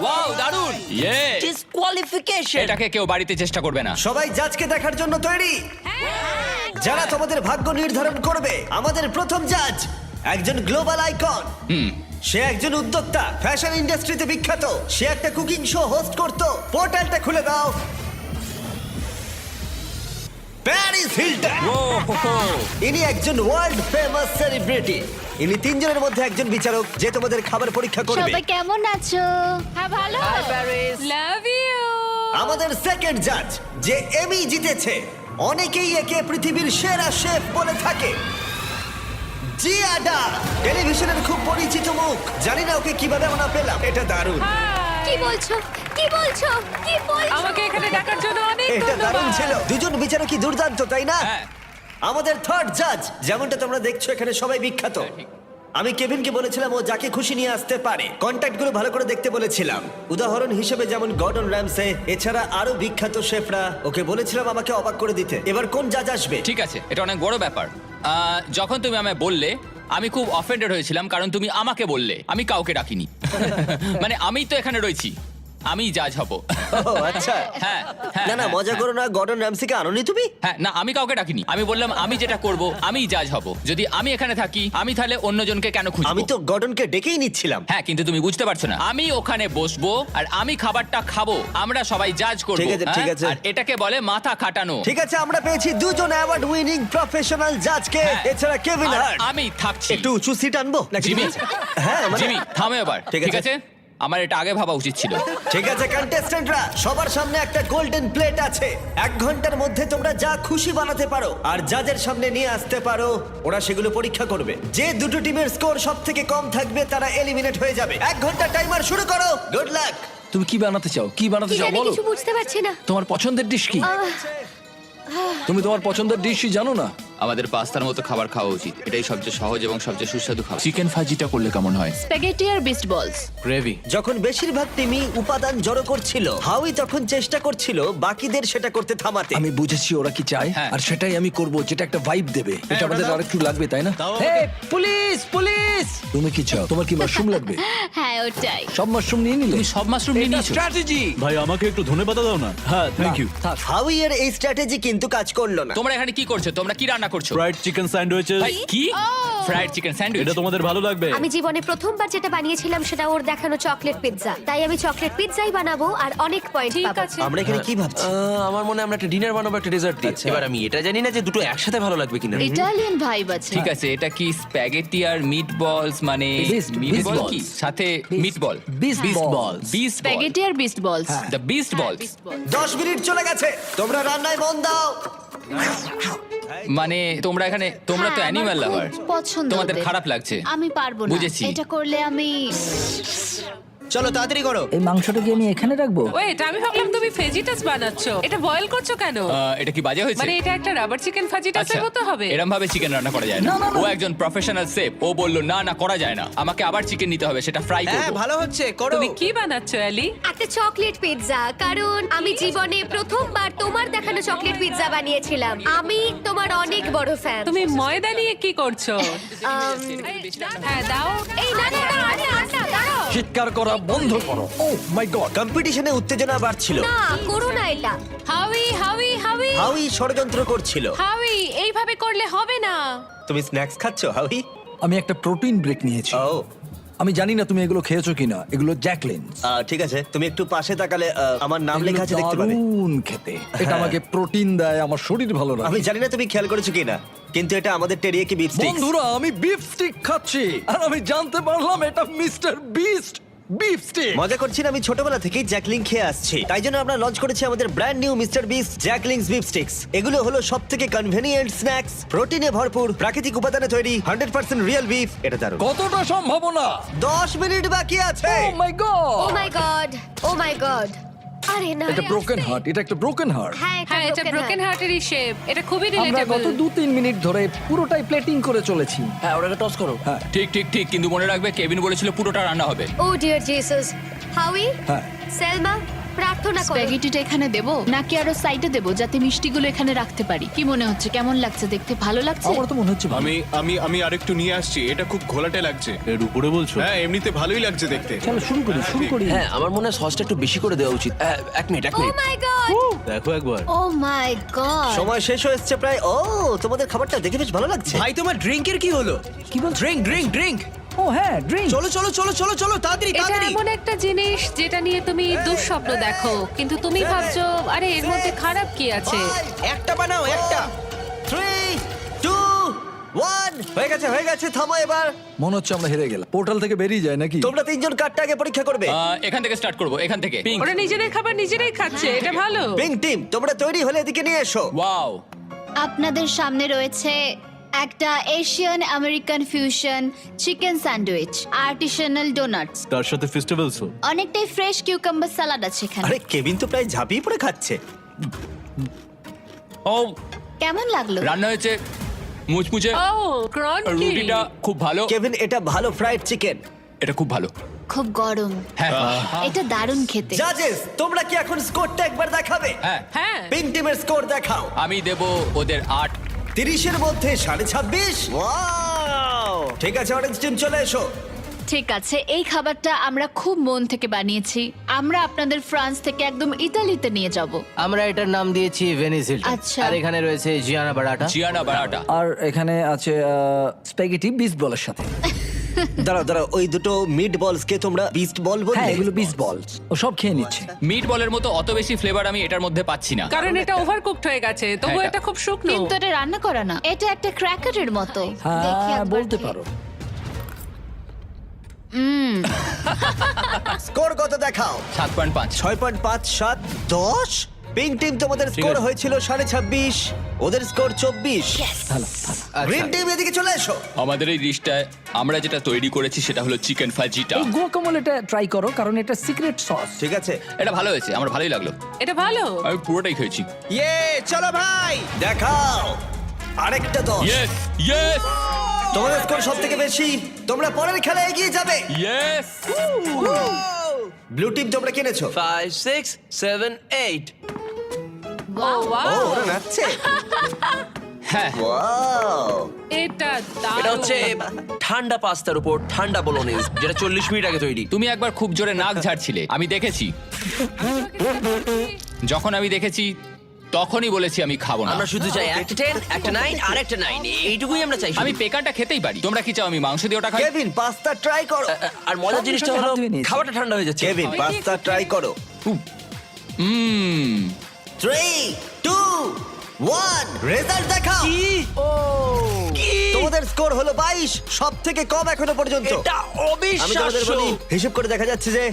ওয়াও, দারুণ। ইয়ে, ডিসকোয়ালিফিকেশন। এটাকে কেউ বাড়িতে চেষ্টা করবে না। সবাই জাজকে দেখার জন্য তৈরি? যারা তোমাদের ভাগ্য নির্ধারণ করবে। আমাদের প্রথম জাজ একজন গ্লোবাল আইকন। সে একজন উদ্যোক্তা, ফ্যাশন ইন্ডাস্ট্রিতে বিখ্যাত। সে একটা কুকিং শো হোস্ট করতো। পোর্টালটা খুলে দাও। Paris Hilton. ইনি একজন ওয়ার্ল্ড ফেমাস সেলিব্রিটি। ইনি তিনজনের মধ্যে একজন বিচারক যে তোমাদের খাবার পরীক্ষা করবে। সবাই কেমন আছো? হ্যাঁ ভালো। Love you. আমাদের সেকেন্ড জাজ যে এমি জিতেছে, অনেকেই একে পৃথিবীর সেরা শেফ বলে থাকে, জিয়াডা। টেলিভিশনের খুব পরিচিত মুখ। জানি না ওকে কিভাবে আমরা পেলাম। এটা দারুণ। কি বলছো? কি বলছো? কি বলছো? আমাকে এখানে ডাকার জন্য অনেক এটা দারুণ ছিল। ধন্যবাদ। দুজন বিচারকই দুর্দান্ত, তাই না? হ্যাঁ। আমাদের থার্ড জাজ, যেমনটা তোমরা দেখছো এখানে সবাই বিখ্যাত। আমি কেভিনকে বলেছিলাম ও যাকে খুশি নিয়ে আসতে পারে। কন্ট্যাক্ট গুলো ভালো করে দেখতে বলেছিলাম। উদাহরণ হিসেবে যেমন গর্ডন র্যামসে, এছাড়া আরো বিখ্যাত শেফরা। ওকে বলেছিলাম আমাকে অবাক করে দিতে। এবার কোন জাজ আসবে? ঠিক আছে, এটা অনেক বড় ব্যাপার। যখন তুমি আমায় বললে আমি খুব অফেন্ডেড হয়েছিলাম, কারণ তুমি আমাকে বললে, আমি কাউকে ডাকিনি। মানে আমি তো এখানে রয়েছি, আমি জাজ হব। ও আচ্ছা। হ্যাঁ হ্যাঁ, না না, হ্যাঁ, মজা হ্যাঁ। করো না। গর্ডন র্যামসিকে আনোনি তুমি? হ্যাঁ, না আমি কাউকে ডাকিনি। আমি বললাম আমি যেটা করব, আমি জাজ হব। যদি আমি এখানে থাকি, আমি তাহলে অন্যজনকে কেন খুঁজবো? আমি তো গর্ডনকে ডেকেই নিচ্ছিলাম। হ্যাঁ, কিন্তু তুমি বুঝতে পারছো না। আমি ওখানে বসবো আর আমি খাবারটা খাবো, আমরা সবাই জাজ করব। ঠিক আছে, ঠিক আছে। আর এটাকে বলে মাথা খাটানো। ঠিক আছে, আমরা পেয়েছি দুজন অ্যাওয়ার্ড উইনিং প্রফেশনাল জাজকে। হ্যাঁ। এছাড়া কেভিন আর হার্ট। আমি থাকছি। একটু উঁচু সিট আনবো নাকি? জিমি, হ্যাঁ মানে- জিমি থামো এবার। ঠিক ঠিক আছে। আছে, আমার এটা আগে ভাবা উচিত ছিল। ঠিক আছে কন্টেস্ট্যান্টরা, সবার সামনে একটা গোল্ডেন প্লেট আছে। 1 ঘন্টার মধ্যে তোমরা যা খুশি বানাতে পারো আর যাদের সামনে নিয়ে আসতে পারো, ওরা সেগুলো পরীক্ষা করবে। যে দুটো টিমের স্কোর সব থেকে কম থাকবে তারা এলিমিনেট হয়ে যাবে। 1 ঘন্টা টাইমার শুরু করো। Good luck. তুমি কি বানাতে চাও? কি বানাতে কি চাও জানি, বলো? কিছু বুঝতে পারছি না। তোমার পছন্দের ডিশ কি? তুমি তোমার পছন্দের ডিশই জানো না? আমাদের পাস্তার মতো খাবার খাওয়া উচিত। এটাই সবচেয়ে সহজ এবং সবচেয়ে সুস্বাদু খাবার। চিকেন ফাজিটা করলে কেমন হয়? স্প্যাগেটি আর বিস্ট বলস। গ্রেভি। যখন বেশিরভাগ টিমই উপাদান জড়ো করছিল, হাউই তখন চেষ্টা করছিল বাকিদের সেটা করতে থামাতে। আমি বুঝেছি ওরা কি চায়, হ্যাঁ। আর সেটাই আমি করব, যেটা একটা ভাইব দেবে। এটা আমাদের আরেকটু লাগবে, তাই না? Police police! তুমি কি চাও? তোমার কি মাশরুম লাগবে? হ্যাঁ ওটাই। সব মাশরুম নিয়ে নিলে? তুমি সব মাশরুম নিয়ে নিয়েছো? স্ট্র্যাটেজি। ভাই আমাকে একটু ধনেপাতা দাও না। হ্যাঁ, থ্যাংক ইউ। থাক। হাউই এর এই স্ট্র্যাটেজি কিন্তু কাজ করলো না। তোমরা এখানে কি করছো? তোমরা কি রান্না করছো? Fried chicken sandwiches. ভাই, কি ফ্রাইড চিকেন স্যান্ডউইচ? এটা তোমাদের ভালো লাগবে? আমি জীবনে প্রথমবার যেটা বানিয়েছিলাম সেটা ওর দেখানো চকলেট পিৎজা। তাই আমি চকলেট পিৎজাই বানাবো আর অনেক পয়েন্ট ঠিক পাবো। আছে। আমরা এখানে কি ভাবছি? আমার মনে হয় আমরা একটা ডিনার বানাবো, একটা ডেজার্ট দিয়ে। এবার আমি এটা জানি না যে দুটো একসাথে ভালো লাগবে কিনা। ইটালিয়ান ভাইব আছে। ঠিক আছে, এটা কি স্প্যাগেটি আর মিটবলস, মানে Beast মিটবল balls. কি সাথে মিটবল? বিস্ট বল। বিস্ট স্প্যাগেটি আর বিস্ট বলস। দ্য বিস্ট বলস। 10 মিনিট চলে গেছে, তোমরা রান্নায় মন দাও। মানে তোমরা এখানে, তোমরা তো অ্যানিমাল লাভার, পছন্দ তোমাদের ওদের। খারাপ লাগছে। আমি পারবো না। বুঝেছি। এটা করলে আমি চলো তাড়াতাড়ি করো। এই মাংসটা কি আমি এখানে রাখবো? ওয়েট, আমি ভাবলাম তুমি ভেজিটাস বানাচ্ছো। এটা বয়েল করছো কেন? এটা কি বাজে হয়েছে? মানে এটা একটা রাবার চিকেন ফাজিটাসের মতো হবে। এরকম ভাবে চিকেন রান্না করা যায় না। ও একজন প্রফেশনাল শেফ, ও বলল না না করা যায় না, আমাকে আবার চিকেন নিতে হবে, সেটা ফ্রাই হ্যাঁ করব। ভালো হচ্ছে, করো। তুমি কি বানাচ্ছো অ্যালি? একটা চকলেট পিৎজা, কারণ আমি জীবনে প্রথমবার তোমার দেখানো চকলেট পিৎজা বানিয়েছিলাম। আমি তোমার অনেক বড় ফ্যান। তুমি ময়দা নিয়ে কি করছো? হ্যাঁ দাও। এই না না না, আরে আটা দাঁড়াও। চিৎকার করা বন্ধ করো। ও মাই গড! কম্পিটিশনে উত্তেজনা বাড়ছিল। না করো না এটা। হাউই হাউই হাউই হাউই ষড়যন্ত্র করছিল। হাউই, এইভাবে করলে হবে না। তুমি স্ন্যাক্স খাচ্ছো হাউই? আমি একটা প্রোটিন ব্রেক নিয়েছি। ও আমি জানি না তুমি এগুলো খেয়েছো কিনা। এগুলো জ্যাকলিন। ঠিক আছে, তুমি একটু পাশে তাকালে আমার নাম লেখা আছে দেখতে পাবে। দারুণ খেতে। এটা আমাকে প্রোটিন দেয়, আমার শরীর ভালো রাখে। আমি জানি না তুমি খেয়াল করেছো কিনা, কিন্তু এটা আমাদের টেরিয়াকি বিফ স্টিক। বন্ধুরা, আমি বিফ স্টিক খাচ্ছি আর আমি জানতে পারলাম এটা মিস্টার বিস্ট বিফ স্টিক। মজা করছি না, আমি ছোটবেলা থেকেই জ্যাকলিং খেয়ে আসছি, তাই জন্য আমরা লঞ্চ করেছি আমাদের brand new mister beast Jack Link's beef sticks. এগুলো হলো সবথেকে কনভেনিয়েন্ট স্ন্যাক্স, প্রোটিনে ভরপুর, প্রাকৃতিক উপাদানে তৈরি, 100% রিয়েল বিফ। এটা দারুণ। কতটা সম্ভাবনা? 10 মিনিট বাকি আছে। ও মাই গড! ও মাই গড, ও মাই গড। আরে না, এটা ব্রোকেন হার্ট, এটা একটা ব্রোকেন হার্ট। হ্যাঁ হ্যাঁ, এটা ব্রোকেন হার্টেরই শেপ। এটা খুবই আমরা রিলেটেবল। গত 2-3 মিনিট ধরে পুরোটাই প্লেটিং করে চলেছি। হ্যাঁ, ওটাকে টস করো। হ্যাঁ ঠিক ঠিক ঠিক, কিন্তু মনে রাখবে কেভিন বলেছিল পুরোটা রান্না হবে। ও ডিয়ার জিসাস। হাউই, হ্যাঁ। সেলমা, প্রার্থনা করো। স্প্যাগেটিটা এখানে দেবো নাকি আরো সাইডে দেবো, যাতে মিষ্টিগুলো এখানে রাখতে পারি? কি মনে হচ্ছে, কেমন লাগছে দেখতে? ভালো লাগছে? আমার তো মনে হচ্ছে ভালো। আমি আরেকটু নিয়ে আসছি, এটা খুব ঘোলাটে লাগছে। এর উপরে বলছো? হ্যাঁ এমনিতে ভালোই লাগছে দেখতে। চলো শুরু করি। হ্যাঁ আমার মনে হয় সসটা একটু বেশি করে দেওয়া উচিত। এক মিনিট ও মাই গড, দেখো একবার। ও মাই গড! সময় শেষ হয়ে এসছে প্রায়। ও তোমাদের খাবারটা দেখে বেশ ভালো লাগছে। ভাই তোমার ড্রিঙ্কের কি হলো? কি বল? ড্রিঙ্ক। ও হ্যাঁ, ড্রিঙ্ক। চলো চলো চলো চলো চলো তাড়াতাড়ি এটা তাড়াতাড়ি। এমন একটা জিনিস যেটা নিয়ে তুমি দুঃস্বপ্ন দেখো, কিন্তু তুমি ভাবছো আরে এর মধ্যে খারাপ কি আছে? একটা বানাও একটা। 3, 2, 1 হয়ে গেছে, থামো এবার। মনে হচ্ছে আমরা হেরে গেলাম। পোর্টাল থেকে বেরিয়ে যায় নাকি? তোমরা তিনজন কার্ডটা আগে পরীক্ষা করবে। এখান থেকে স্টার্ট করব, এখান থেকে। পিঙ্ক। ওরা নিজেদের খাবার নিজেরাই খাচ্ছে, এটা ভালো। পিঙ্ক টিম, তোমরা তৈরি হলে এদিকে নিয়ে এসো। ওয়াও, আপনাদের সামনে রয়েছে একটা Asian American fusion chicken sandwich, artisanal doughnuts, তার সাথে ফেস্টিভ্যালসও। অনেকটাই ফ্রেশ কিউকাম্বার সালাড আছে এখানে। আরে কেভিন তো প্রায় ঝাঁপিয়ে পড়ে খাচ্ছে। ও কেমন লাগলো? রান্না হয়েছে মুচমুচে, ও ক্রঞ্চি। রুটিটা খুব ভালো, কেভিন, এটা ভালো ফ্রাইড চিকেন। এটা খুব ভালো। খুব গরম। হ্যাঁ এটা দারুণ খেতে। জাজেস, তোমরা কি এখন স্কোরটা একবার দেখাবে? হ্যাঁ, হ্যাঁ পিঙ্ক টিমের স্কোর দেখাও। আমি দেব ওদের 8। 30-এর মধ্যে 26.5। ওয়াও! ঠিক আছে, অরেঞ্জ টিম চলে এসো। ঠিক আছে, এই খাবারটা আমরা খুব মন থেকে বানিয়েছি। আমরা আপনাদের ফ্রান্স থেকে একদম ইতালিতে নিয়ে যাব। আমরা এটার নাম দিয়েছি ভেনিস হিলটন। আচ্ছা। আর এখানে রয়েছে জিয়ানা বারাটা। জিয়ানা বারাটা। আর এখানে আছে স্প্যাগেটি বিস্ট বলের সাথে। দাঁড়াও, ওই দুটো মিট বলস কে তোমরা বিস্ট বল বললে? হ্যাঁ, এগুলো বিস্ট বলস। ও সব খেয়ে নিচ্ছে। মিট বলের মতো অত বেশি ফ্লেভার আমি এটার মধ্যে পাচ্ছি না। কারণ এটা ওভারকুকড হয়ে গেছে, তবু হ্যাঁ, এটা খুব শুকনো। কিন্তু এটা রান্না করা না, এটা একটা ক্র্যাকারের মতো। দেখি হ্যাঁ, একবার বলতে খেয়ে। পারো। স্কোর কত দেখাও? 7.5। 6.5, 7, 10। পিঙ্ক টিম, তোমাদের স্কোর হয়েছিল 26.5, ওদের স্কোর 24। গ্রিন টিম এদিকে চলে এসো। আমাদের এই ডিশটায় আমরা যেটা তৈরি করেছি সেটা হলো চিকেন ফাজিটা। এই গুয়াকামোলেটা ট্রাই করো, কারণ এটা সিক্রেট সস। ঠিক আছে, এটা ভালো হয়েছে, আমার ভালোই লাগলো। এটা ভালো। আমি পুরোটাই খেয়েছি। ইয়ে চলো ভাই। দেখাও। আরেকটা 10। ইয়েস ইয়েস তোমাদের স্কোর সব থেকে বেশি, তোমরা পরের খেলায় এগিয়ে যাবে। ইয়েস ব্লু টিম তোমরা কিনেছো। 5 6 7 8 ও wow! ও ওরা নাচছে। হ্যাঁ ওয়াও, এটা এটা হচ্ছে দারুণ। ঠান্ডা পাস্তার উপর ঠান্ডা বোলোনেজ, যেটা 40 মিনিট আগে তৈরি। তুমি একবার খুব জোরে নাক ঝাড়ছিলে, আমি দেখেছি। যখন আমি দেখেছি তখনই বলেছি আমি খাবো না। আমরা শুধু চাই একটা 10 একটা 9 আর একটা 9, এইটুকুই আমরা চাই। আমি পেকারটা খেতেই পারি। তোমরা কি চাও আমি মাংস দিয়ে ওটা খাই? কেভিন পাস্তা ট্রাই করো। আর মজার জিনিসটা হলো হাত ধুয়ে নিয়েছি। খাবারটা ঠান্ডা হয়ে যাচ্ছে। কেভিন পাস্তা ট্রাই করো। হুম 3 2 1 রেজাল্ট দেখাও। তোমাদের স্কোর হলো 22, সব থেকে কম এখনো পর্যন্ত। এটা আমি তোমাদের অবিশ্বাস্য। বলি, হিসেব করে দেখা যাচ্ছে যে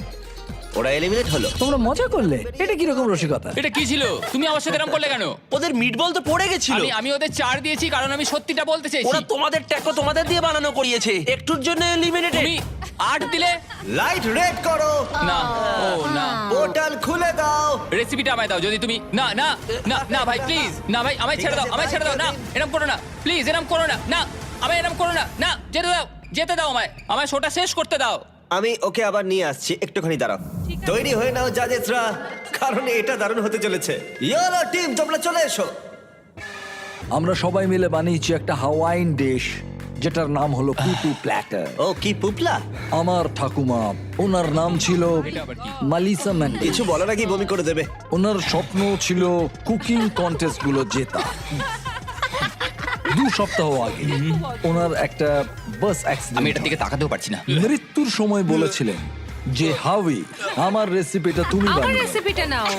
ওরা এলিমিনেট হলো। তোমরা মজা করলে, এটা কিরকম রসিকতা? এটা কি ছিল? তুমি আমার সাথে এরকম করলে কেন? ওদের মিটবল তো পড়ে গেছিল। আমি ওদের 4 দিয়েছি কারণ আমি সত্যিটা বলতে চাইছি। ওরা তোমাদের ট্যাকো তোমাদের দিয়ে বানানো করিয়েছে, একটুর জন্য এলিমিনেটেড। তুমি 8 দিলে লাইট রেড করো, না। ও না, পোর্টাল খুলে দাও। রেসিপিটা আমায় দাও। যদি তুমি না না না না ভাই প্লিজ, না ভাই আমায় ছেড়ে দাও, আমায় ছেড়ে দাও। না এরকম করো না প্লিজ, এরকম করো না। না আমায় এরকম করো না। না যেতে দাও আমায় শোটা শেষ করতে দাও। আমি ওকে আবার নিয়ে আসছি, একটুখানি দাঁড়াও। তৈরি হয়ে নাও জাজেসরা, কারণ এটা দারুণ হতে চলেছে। ইয়েলো টিম তোমরা চলে এসো। আমরা সবাই মিলে বানিয়েছি একটা হাওয়াইন ডিশ, যেটার নাম হলো পুপু প্ল্যাটার। ও কি পুপলা? আমার ঠাকুমা, ওনার নাম ছিল মালিসা ম্যান্ডি। কিছু বলার আগেই বমি করে দেবে। ওনার স্বপ্ন ছিল কুকিং কন্টেস্ট গুলো জেতা। 2 সপ্তাহ আগে ওনার একটা বাস আমি অ্যাক্সিডেন্ট। এটার দিকে তাকাতেও পারছি না। মৃত্যুর সময় বলেছিলেন যে হাউই, আমার রেসিপিটা তুমি আমার বানিও। রেসিপিটা নাও।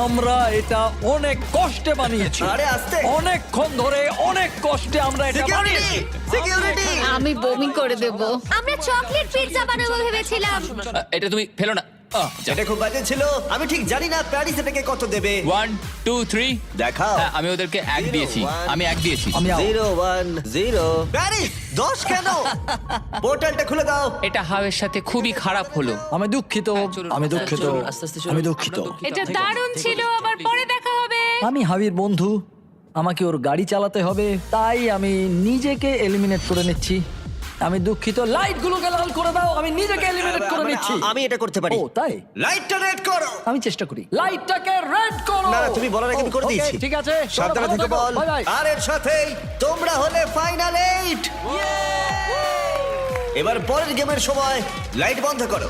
আমরা এটা অনেক কষ্টে বানিয়েছি। আরে আস্তে। অনেকক্ষণ ধরে অনেক কষ্টে আমরা এটা সিকিউরিটি, বানিয়েছি। সিকিউরিটি। আমি বমি করে দেব। আমরা চকলেট পিৎজা বানাবো ভেবেছিলাম। এটা তুমি ফেলো না। এটা খুব বাজে ছিল। আমি ঠিক জানি না প্যারিস এটাকে কত দেবে। 1 2 3 দেখাও। হ্যাঁ আমি ওদেরকে 1 দিয়েছি। আমি 1 দিয়েছি। আমি out। 0 1 0 প্যারিস 10 কেন? পোর্টালটা খুলে দাও। এটা হাওয়ের সাথে খুবই খারাপ হলো। আমি দুঃখিত, চলুন, আমি দুঃখিত, চলুন, আস্তে আস্তে চলুন। আমি দুঃখিত। এটা দারুণ ছিল, আবার পরে দেখা হবে। আমি হাবির বন্ধু, আমাকে ওর গাড়ি চালাতে হবে, তাই আমি নিজেকে এলিমিনেট করে নিচ্ছি। আমি দুঃখিত, লাইট গুলোকে লাল করে দাও, আমি নিজেকে এলিমিনেট করে নিচ্ছি। আমি এটা করতে পারি। ও তাই? লাইটটা রেড করো। আমি চেষ্টা করি। লাইটটাকে রেড করো। না, না, তুমি বলার আগে আমি করে ওকে, দিয়েছি। ঠিক আছে, সাবধানে ভালো থেকো থাকো, বল। Bye bye. আর এর সাথেই তোমরা হলে ফাইনাল 8। এবার পরের গেমের সময় লাইট বন্ধ করো।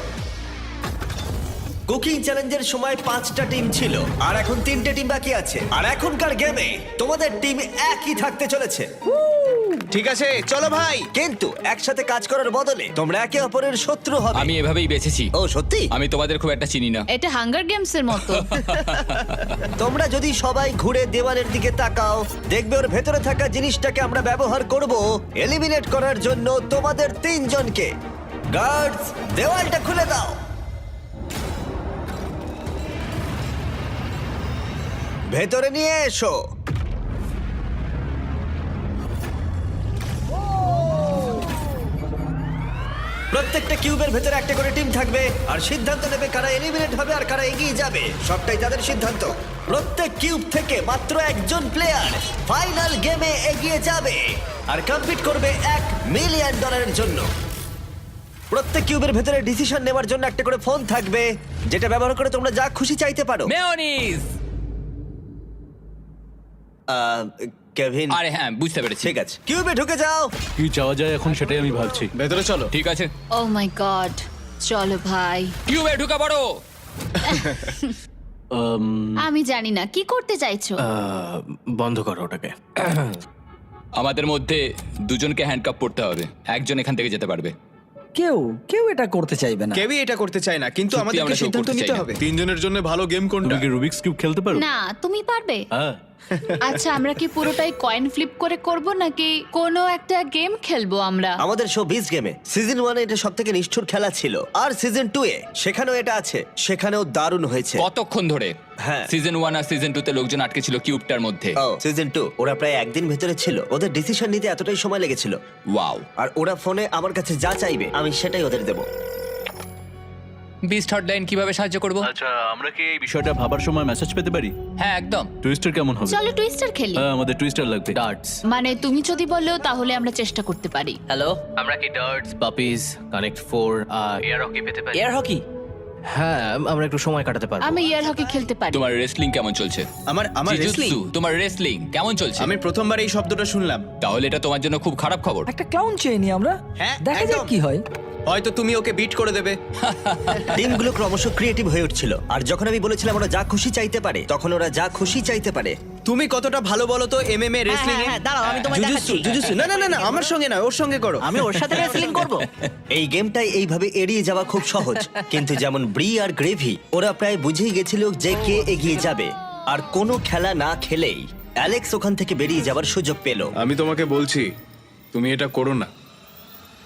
কুকিং চ্যালেঞ্জের সময় 5টা টিম ছিল, আর এখন 3টে টিম বাকি আছে। আর এখনকার গেমে তোমাদের টিম একই থাকতে চলেছে। ঠিক আছে চলো ভাই। কিন্তু একসাথে কাজ করার বদলে তোমরা একে অপরের শত্রু হবে। আমি এভাবেই বেঁচেছি। ও সত্যি? আমি তোমাদের খুব একটা চিনি না। এটা হাঙ্গার গেমস এর মতো। তোমরা যদি সবাই ঘুরে দেওয়ালের দিকে তাকাও, দেখবে ওর ভেতরে থাকা জিনিসটাকে আমরা ব্যবহার করব এলিমিনেট করার জন্য তোমাদের 3 জনকে। গার্ডস, দেওয়ালটা খুলে দাও। ভেতরে নিয়ে এসো। প্রত্যেকটা কিউবের ভেতরে একটা করে টিম থাকবে, আর সিদ্ধান্ত নেবে কারা এলিমিনেট হবে আর কারা এগিয়ে যাবে। সবটাই তাদের সিদ্ধান্ত। প্রত্যেক কিউব থেকে মাত্র একজন প্লেয়ার ফাইনাল গেমে এগিয়ে যাবে আর কম্পিট করবে $1 মিলিয়ন জন্য। প্রত্যেক কিউবের ভেতরে ডিসিশন নেওয়ার জন্য একটা করে ফোন থাকবে, যেটা ব্যবহার করে তোমরা যা খুশি চাইতে পারো। মেয়োনিজ। কেভিন, আরে হ্যাঁ বুঝতে পেরেছি। ঠিক আছে, কিউবে ঢুকে যাও। কি চাওয়া যায় এখন সেটাই আমি ভাবছি। ভেতরে চলো। ঠিক আছে, ও মাই গড, চলো ভাই। কিউবে ঢুকে পড়ো। আমি জানি না কি করতে চাইছো। বন্ধ করো ওটাকে। আমাদের মধ্যে 2জনকে হ্যান্ডকাপ পড়তে হবে। একজন এখান থেকে যেতে পারবে। কেউ এটা করতে চাইবে না। কেউই এটা করতে চায় না, কিন্তু সত্যি আমাদেরকে আমরা কেউ সিদ্ধান্ত করতে নিতে চাই না। হবে। 3 জনের জন্য ভালো গেম তুমি কোনটা? কি রুবিক্স কিউব খেলতে পারো? না, তুমি পারবে। হ্যাঁ। আচ্ছা, আমরা কি পুরোটাই কয়েন ফ্লিপ করে করব নাকি কোনো একটা গেম খেলবো আমরা? আমাদের শো 20 গেমে সিজন 1 এটা সবথেকে নিষ্ঠুর খেলা ছিল, আর সিজন 2 এ সেখানেও এটা আছে, সেখানেও দারুণ হয়েছে। কতক্ষণ ধরে? হ্যাঁ। সিজন 1 আর সিজন 2 তে লোকজন আটকে ছিল কিউবটার মধ্যে। ও সিজন 2 ওরা প্রায় একদিন ভেতরে ছিল। ওদের ডিসিশন নিতে এতটাই সময় লেগেছিল। ওয়াও। আর ওরা ফোনে আমার কাছে যা চাইবে আমি সেটাই ওদের দেব। বিস্ট হটলাইন কিভাবে সাহায্য করব? আচ্ছা আমরা কি এই বিষয়টা ভাবার সময় মেসেজ পেতে পারি? হ্যাঁ একদম। টুইস্টার কেমন হবে? চলো টুইস্টার খেলি। হ্যাঁ আমাদের টুইস্টার লাগবে। ডার্টস। মানে তুমি যদি বলো তাহলে আমরা চেষ্টা করতে পারি। হ্যালো, আমরা কি ডার্টস, পাপিজ, কানেক্ট 4 আর এয়ার হকি পেতে পারি? Air hockey? হ্যাঁ, আমরা একটু সময় কাটাতে পারবো। আমি এয়ার হকি খেলতে পারি। তোমার রেসলিং কেমন চলছে? আমার wrestling? জিজুৎসু, তোমার রেসলিং কেমন চলছে? আমি প্রথমবার এই শব্দটা শুনলাম। তাহলে এটা তোমার জন্য খুব খারাপ খবর। একটা ক্লাউন চেয়ে নি আমরা, হ্যাঁ, দেখা যাক একদম। কি হয়। হয়তো তুমি ওকে বিট করে দেবে। টিমগুলো ক্রমশ ক্রিয়েটিভ হয়ে উঠছিল, আর যখন আমি বলেছিলাম ওরা যা খুশি চাইতে পারে, তখন ওরা যা খুশি চাইতে পারে। তুমি কতটা ভালো বলো তো এমএমএ রেসলিং এ? দাঁড়াও, আমি তোমায় জুজুৎসু, দেখাচ্ছি। জুজুৎসু। না না না না, আমার সঙ্গে না, ওর সঙ্গে করো। আমি ওর সাথে রেসলিং করব। এই গেমটাই এইভাবে এড়িয়ে যাওয়া খুব সহজ, কিন্তু যেমন ব্রি আর গ্রেভি, ওরা প্রায় বুঝেই গেছিল যে কে এগিয়ে যাবে। আর কোনো খেলা না খেলেই অ্যালেক্স ওখান থেকে বেরিয়ে যাওয়ার সুযোগ পেল। আমি তোমাকে বলছি তুমি এটা করো না।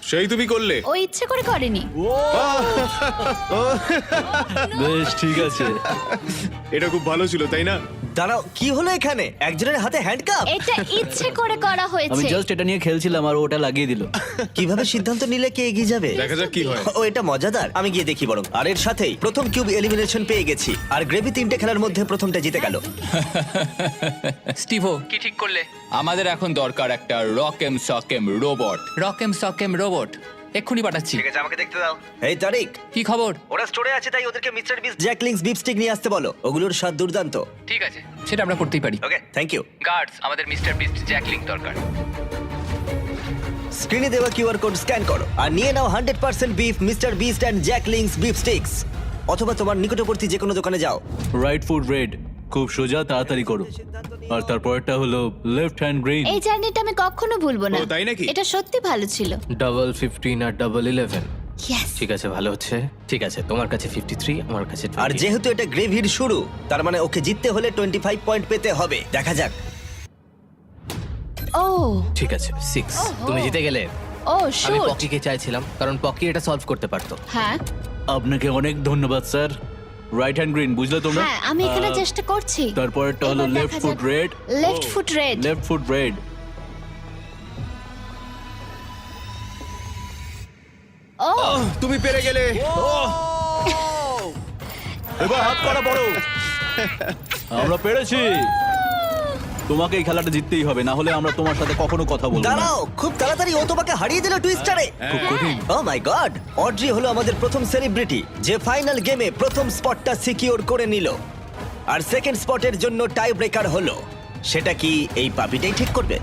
সেই তুমি করলে। ও ইচ্ছে করে করেনি। বেশ ঠিক আছে। এটা খুব ভালো ছিল তাই না? দাঁড়াও, কি হলো এখানে? একজনের হাতে হ্যান্ডকাপ। এটা ইচ্ছে করে করা আমি হয়েছে। জাস্ট এটা নিয়ে খেলছিলাম আর ওটা লাগিয়ে দিল। কিভাবে সিদ্ধান্ত নিলে কে এগিয়ে যাবে? দেখা যাক কি হয়। ও এটা মজাদার, আমি গিয়ে দেখি বরং। আর এর সাথেই প্রথম কিউব এলিমিনেশন পেয়ে গেছি, আর গ্রেভি 3টে খেলার মধ্যে প্রথমটা জিতে গেল। স্টিভো, কি ঠিক করলে? আমাদের এখন দরকার একটা রকেম সকেম রোবট। রকেম সকেম রোবট এক্ষুনি পাঠাচ্ছি। ঠিক আছে, আমাকে দেখতে দাও। এই তারিক, কি খবর? ওরা স্টোরে আছে, তাই ওদেরকে mister beast Jack Link's beef stick নিয়ে আসতে বলো। ওগুলোর স্বাদ দুর্দান্ত। ঠিক আছে, সেটা আমরা করতেই পারি। Okay, thank you. গার্ডস, আমাদের মিস্টার বিস্ট জ্যাকলিং দরকার। স্ক্রিনে দেওয়া কিউআর কোড স্ক্যান করো আর নিয়ে নাও 100% beef Mister Beast and Jack Links beef sticks. অথবা তোমার নিকটবর্তী যে কোনো দোকানে যাও। রাইট ফুট রেড, খুব সোজা, তাড়াতাড়ি করো। আর তারপরটা হলো লেফট হ্যান্ড গ্রিন। এই জার্নিটা আমি কখনো ভুলবো না। ও, তাই নাকি? এটা সত্যি ভালো ছিল। ডাবল 15 আর ডাবল 11। ইয়েস। ঠিক আছে, ভালো হচ্ছে। ঠিক আছে, তোমার কাছে 53, আমার কাছে 20। আর যেহেতু এটা গ্রেভির শুরু, তার মানে ওকে জিততে হলে 25 পয়েন্ট পেতে হবে। দেখা যাক। ও ঠিক আছে, 6। তুমি জিতে গেলে। ও আমি শুট। পকিকে চাইছিলাম কারণ পকি এটা সলভ করতে পারতো। হ্যাঁ আপনাকে অনেক ধন্যবাদ স্যার। রাইট হ্যান্ড গ্রিন, বুঝলে তোমরা? হ্যাঁ, আমি এখানে চেষ্টা করছি। তারপরটা হলো এবার লেফট দেখা ফুট যাক। Red. Left foot red. Left foot red. ও তুমি পেরে গেলে। এবার হাত করা বড়। আমরা পেরেছি। তোমাকে এই খেলাটা জিততেই হবে, না হলে আমরা তোমার সাথে কখনো কথা বলবো না। দাঁড়াও, খুব তাড়াতাড়ি ও তোমাকে হারিয়ে দিল টুইস্টারে। খুব কঠিন। ও মাই গড, অড্রি হলো আমাদের প্রথম সেলিব্রিটি যে ফাইনাল গেমে প্রথম স্পটটা সিকিউর করে নিল। আর সেকেন্ড স্পটের জন্য টাই ব্রেকার হলো। সেটা কি এই পাপিটাই ঠিক করবে?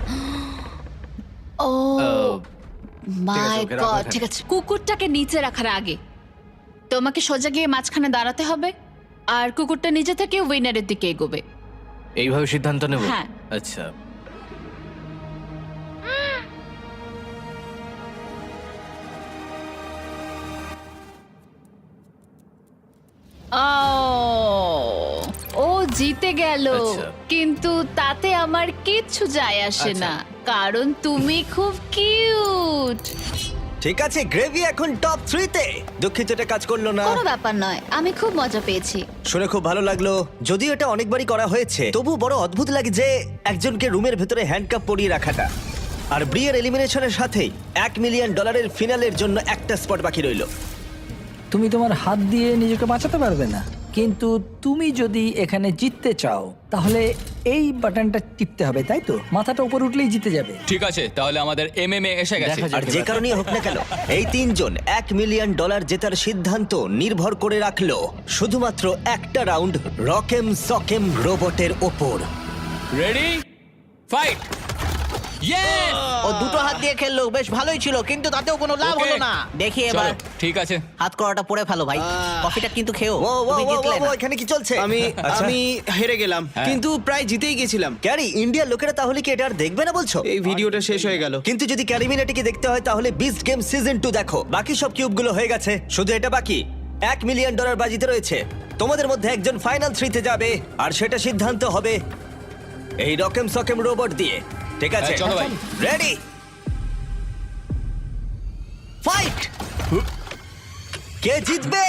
ও মাই ওকে রাখো গড। এখানে। ঠিক আছে, কুকুরটাকে নিচে রাখার আগে তোমাকে সোজা গিয়ে মাঝখানে দাঁড়াতে হবে, আর কুকুরটা নিচে থেকে উইনারের দিকে এগোবে। এইভাবে সিদ্ধান্ত নেব? হ্যাঁ। আচ্ছা। ও জিতে গেল, আচ্ছা। কিন্তু তাতে আমার কিচ্ছু যায় আসে আচ্ছা। না, কারণ তুমি খুব কিউট। ঠিক আছে, গ্রেভি এখন টপ 3-তে। দুঃখিত এটা কাজ করলো না। কোনো ব্যাপার নয়, আমি খুব মজা পেয়েছি। শুনে খুব ভালো লাগলো। যদিও এটা অনেকবারই করা হয়েছে, তবু বড় অদ্ভুত লাগে যে একজনকে রুমের ভেতরে হ্যান্ডকাপ পরিয়ে রাখাটা। আর ব্রিয়ের এলিমিনেশনের সাথেই $1 মিলিয়ন ফিনালের জন্য একটা স্পট বাকি রইল। তুমি তোমার হাত দিয়ে নিজেকে বাঁচাতে পারবে না, কিন্তু তুমি যদি এখানে জিততে চাও তাহলে এই বাটনটা টিপতে হবে, তাই তো? মাথাটা উপর উঠলেই জিতে যাবে। ঠিক আছে, তাহলে আমাদের এমএমএ এসে গেছে। দেখা যাক। আর যে কারণেই হোক না কেন, এই তিনজন $1 মিলিয়ন জেতার সিদ্ধান্ত নির্ভর করে রাখলো শুধুমাত্র একটা রাউন্ড রকেম সকেম রোবটের ওপর। Ready, fight! ইয়েস! ও দুটো হাত দিয়ে খেললো, বেশ ভালোই ছিল, কিন্তু তাতেও কোনো লাভ Okay. হলো না। দেখি এবার। চলো, ঠিক আছে। হাত করাটা পরে ফেলো ভাই। কফিটা কিন্তু খেও। ও ও তুমি ও, জিতলে ও, না। এখানে কি চলছে? আমি আচ্ছা। আমি হেরে গেলাম, হ্যাঁ। কিন্তু প্রায় জিতেই গেছিলাম। ক্যারি, ইন্ডিয়ার লোকেরা তাহলে কি এটা আর দেখবে না বলছো? এই ভিডিওটা শেষ হয়ে গেল। কিন্তু যদি ক্যারিমিনাটিকে দেখতে হয় তাহলে বিস্ট গেম সিজন 2 দেখো। বাকি সব কিউবগুলো হয়ে গেছে, শুধু এটা বাকি। $1 মিলিয়ন বাজিতে রয়েছে। তোমাদের মধ্যে একজন ফাইনাল 3-তে যাবে, আর সেটা সিদ্ধান্ত হবে এই রকেম সকেম রোবট দিয়ে। ঠিক আছে, হ্যাঁ, চলো ভাই। Ready, fight! কে জিতবে?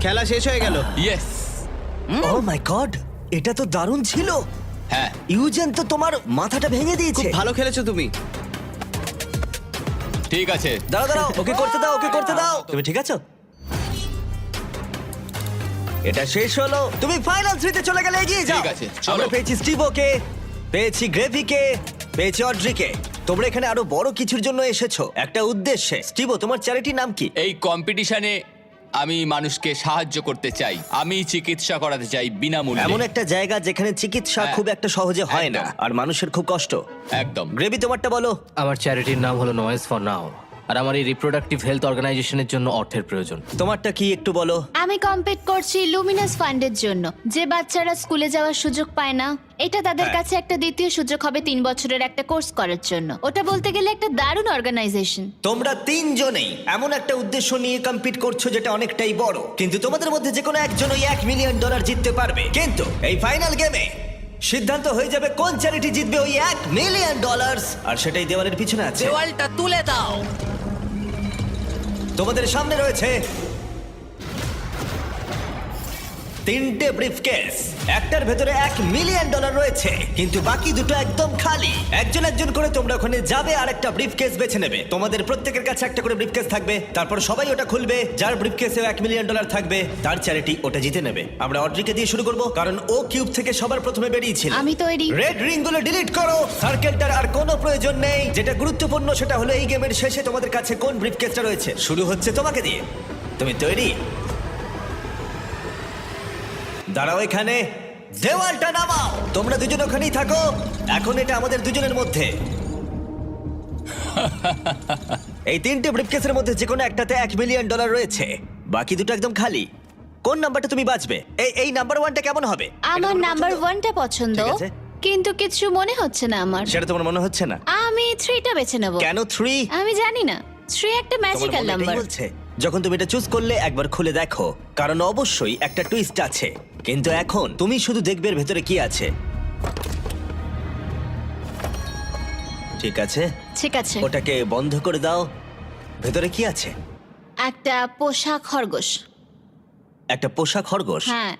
খেলা শেষ হয়ে গেল। ইয়েস! ও মাই গড, এটা তো দারুণ ছিল। হ্যাঁ, ইউজেন তো তোমার মাথাটা ভেঙে দিয়েছে। ভালো খেলেছো তুমি। ঠিক আছে। দাঁড়াও দাঁড়াও, ওকে করতে দাও, ওকে করতে দাও। তুমি ঠিক আছো? এটা শেষ হলো, তুমি ফাইনাল 3 তে চলে গেলে, এগিয়ে যাও। ঠিক আছে, চলো। আমরা পেয়েছি স্টিভোকে, পেয়েছি গ্রেভিকে, পেয়েছি অড্রিকে। তোমরা এখানে আরো বড় কিছুর জন্য এসেছো, একটা উদ্দেশ্যে। স্টিভো, তোমার চ্যারিটির নাম কি? এই কম্পিটিশনে আমি মানুষকে সাহায্য করতে চাই, আমি চিকিৎসা করাতে চাই এমন বিনামূল্যে। একটা জায়গা যেখানে চিকিৎসা হ্যাঁ, খুব একটা সহজে হয় না, একদম। আর মানুষের খুব কষ্ট। একদম। গ্রেভি, তোমারটা বলো। আমার চ্যারিটির নাম হলো নয়েজ ফর নাও, আর আমার এই রিপ্রোডাক্টিভ হেলথ অর্গানাইজেশনের জন্য অর্থের প্রয়োজন। তোমারটা কি একটু বলো। আমি কম্পিট করছি লুমিনাস ফান্ডের জন্য, যে বাচ্চারা স্কুলে যাওয়ার সুযোগ পায় না। এটা তাদের হ্যাঁ। কাছে একটা দ্বিতীয় সুযোগ হবে 3 বছরের একটা কোর্স করার জন্য। ওটা বলতে গেলে একটা দারুণ অর্গানাইজেশন। তোমরা তিনজনেই এমন একটা উদ্দেশ্য নিয়ে কম্পিট করছো যেটা অনেকটাই বড়, কিন্তু তোমাদের মধ্যে যে কোনো একজনই $1 মিলিয়ন জিততে পারবে। কিন্তু এই ফাইনাল গেমে সিদ্ধান্ত হয়ে যাবে কোন চ্যারিটি জিতবে ওই $1 মিলিয়ন, আর সেটাই দেওয়ালের পিছনে আছে। দেওয়ালটা তুলে দাও। তোমাদের সামনে রয়েছে 3টে ব্রিফকেস, একটার ভেতরে $1 মিলিয়ন রয়েছে, কিন্তু বাকি দুটো একদম খালি। একজন একজন করে তোমরা ওখানে যাবে আর একটা ব্রিফকেস বেছে নেবে। তোমাদের প্রত্যেকের কাছে একটা করে ব্রিফকেস থাকবে, তারপর সবাই ওটা খুলবে। যার ব্রিফকেসে $1 মিলিয়ন থাকবে তার চ্যারিটি ওটা জিতে নেবে। আমরা অড্রিকে দিয়ে শুরু করব, কারণ ও কিউব থেকে সবার প্রথমে বেরিয়েছিল। আমি তৈরি। রেড রিং গুলো ডিলিট করো। সার্কেলটার আর কোনো প্রয়োজন নেই। যেটা গুরুত্বপূর্ণ সেটা হলো এই গেমের শেষে তোমাদের কাছে কোন ব্রিফকেসটা রয়েছে। শুরু হচ্ছে তোমাকে দিয়ে। তুমি তৈরি? দাঁড়াও এখানে, দেওয়ালটা নামাও। তোমরা দুজন ওখানেই থাকো, এখন এটা আমাদের দুজনের মধ্যে। এই 3টে ব্রিফকেসের মধ্যে যে কোনো একটাতে $1 মিলিয়ন রয়েছে, বাকি দুটো একদম খালি। কোন নাম্বারটা তুমি বাঁচবে? এই নাম্বার 1টা কেমন হবে? আমার নাম্বার 1টা পছন্দ, ঠিক আছে। কিন্তু কিছু মনে হচ্ছে না আমার। সেটা তোমার মনে হচ্ছে না? আমি 3টা বেছে নেব। কেন 3? আমি জানি না, 3 একটা তোমার ম্যাজিক্যাল মনে এটাই নাম্বার। বলছে? যখন তুমি এটা চুজ করলে একবার খুলে দেখো, কারণ অবশ্যই একটা টুইস্ট আছে। কিন্তু এখন তুমি শুধু দেখবে এর ভেতরে কি আছে। ঠিক আছে, ঠিক আছে। ওটাকে বন্ধ করে দাও। ভেতরে কি আছে? একটা পোষা খরগোশ। একটা পোষা খরগোশ? হ্যাঁ।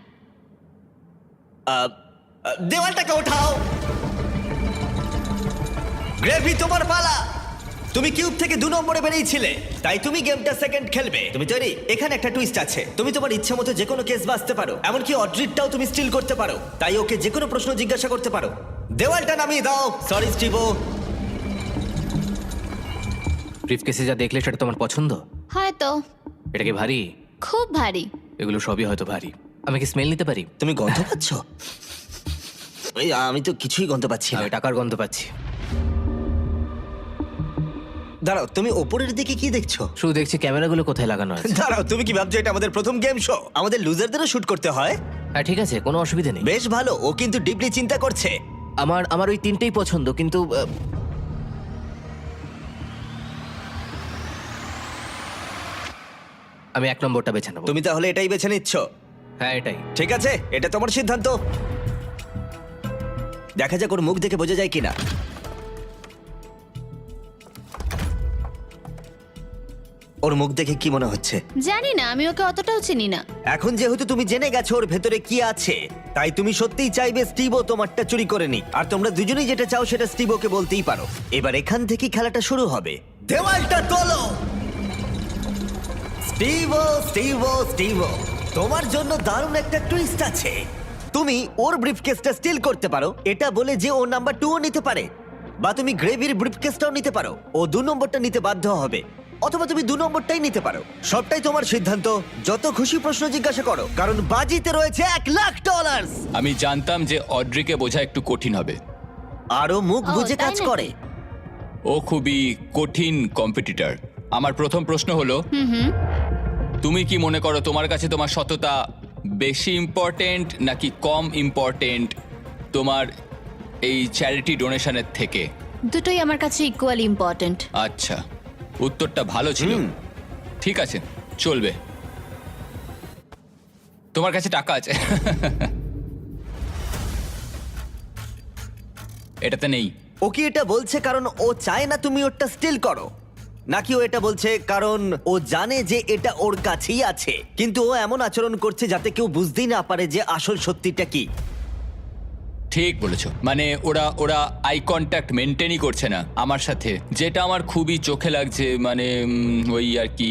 দেওয়ালটাকে ওঠাও। গ্রেভি, তোমার পালা। তুমি কিউব থেকে 2 নম্বরে বেরিয়েছিলে, তাই তুমি গেমটা সেকেন্ড খেলবে। তুমি তৈরি? এখানে একটা টুইস্ট আছে, তুমি তোমার ইচ্ছা মতো যে কোনো কেস বাঁচতে পারো, এমনকি অড্রিটটাও তুমি স্টিল করতে পারো। তাই ওকে যে কোনো প্রশ্ন জিজ্ঞাসা করতে পারো। দেওয়ালটা নামিয়ে দাও। সরি স্টিভো। ব্রিফকেসে যা দেখলে সেটা তোমার পছন্দ? হয়তো। এটা কি ভারী? খুব ভারী। এগুলো সবই হয়তো ভারী। আমি কি স্মেল নিতে পারি? তুমি গন্ধ পাচ্ছ? আমি তো কিছুই গন্ধ পাচ্ছি না। আমি টাকার গন্ধ পাচ্ছি। দাঁড়াও, তুমি ওপরের দিকে কি দেখছো? শুধু দেখছি ক্যামেরাগুলো কোথায় লাগানো আছে। দাঁড়াও, তুমি কি ভাবছো এটা আমাদের প্রথম গেম শো? আমাদের লুজারদেরও শুট করতে হয়। হ্যাঁ ঠিক আছে, কোনো অসুবিধা নেই। বেশ ভালো, ও কিন্তু ডিপলি চিন্তা করছে। আমার ওই 3টেই পছন্দ, কিন্তু আমি 1 নম্বরটা বেছে নেবো। তুমি তাহলে এটাই বেছে নিচ্ছ? হ্যাঁ এটাই। ঠিক আছে, এটা তোমার সিদ্ধান্ত। দেখা যাক ওর মুখ দেখে বোঝা যায় কিনা। ওর মুখ দেখে কি মনে হচ্ছে? জানি না, আমি ওকে অতটাও চিনি না। এখন যেহেতু তুমি জেনে গেছো ওর ভেতরে কি আছে, তাই তুমি সত্যিই চাইবে স্টিভো তোমারটা চুরি করে নিক। আর তোমরা দুজনেই যেটা চাও সেটা স্টিভোকে বলতেই পারো। এবার এখান থেকেই খেলাটা শুরু হবে। দেওয়ালটা তোলো। স্টিভো, স্টিভো, স্টিভো, তোমার জন্য দারুণ একটা টুইস্ট আছে। তুমি ওর ব্রিফকেসটা স্টিল করতে পারো, এটা বলে যে ও নাম্বার 2ও নিতে পারে, বা তুমি গ্রেভির ব্রিফকেসটাও নিতে পারো। ও 2 নম্বরটা নিতে বাধ্য হবে, অথবা তুমি 2 নম্বরটাই নিতে পারো। সবটাই তোমার সিদ্ধান্ত। যত খুশি প্রশ্ন জিজ্ঞাসা করো, কারণ বাজিতে রয়েছে $1 লাখ। আমি জানতাম যে অড্রিকে বোঝা একটু কঠিন হবে। আরো মুখ ও, বুঝে তাই কাজ নাকি? করে। ও খুবই কঠিন কম্পিটিটর। আমার প্রথম প্রশ্ন হলো, তুমি কি মনে করো তোমার কাছে তোমার সততা বেশি ইম্পর্টেন্ট নাকি কম ইম্পর্টেন্ট তোমার এই চ্যারিটি ডোনেশনের থেকে? দুটোই আমার কাছে ইকুয়ালি ইম্পর্ট্যান্ট। আচ্ছা, উত্তরটা ভালো ছিল। ঠিক আছে, চলবে। তোমার কাছে টাকা আছে। এটাতে নেই। ও কি এটা বলছে কারণ ও চায় না তুমি ওটা স্টিল করো, নাকি ও এটা বলছে কারণ ও জানে যে এটা ওর কাছেই আছে, কিন্তু ও এমন আচরণ করছে যাতে কেউ বুঝতেই না পারে যে আসল সত্যিটা কি? ঠিক বলেছো, মানে ওরা ওরা আই কন্ট্যাক্ট মেনটেনই করছে না আমার সাথে, যেটা আমার খুবই চোখে লাগছে। মানে ওই আর কি,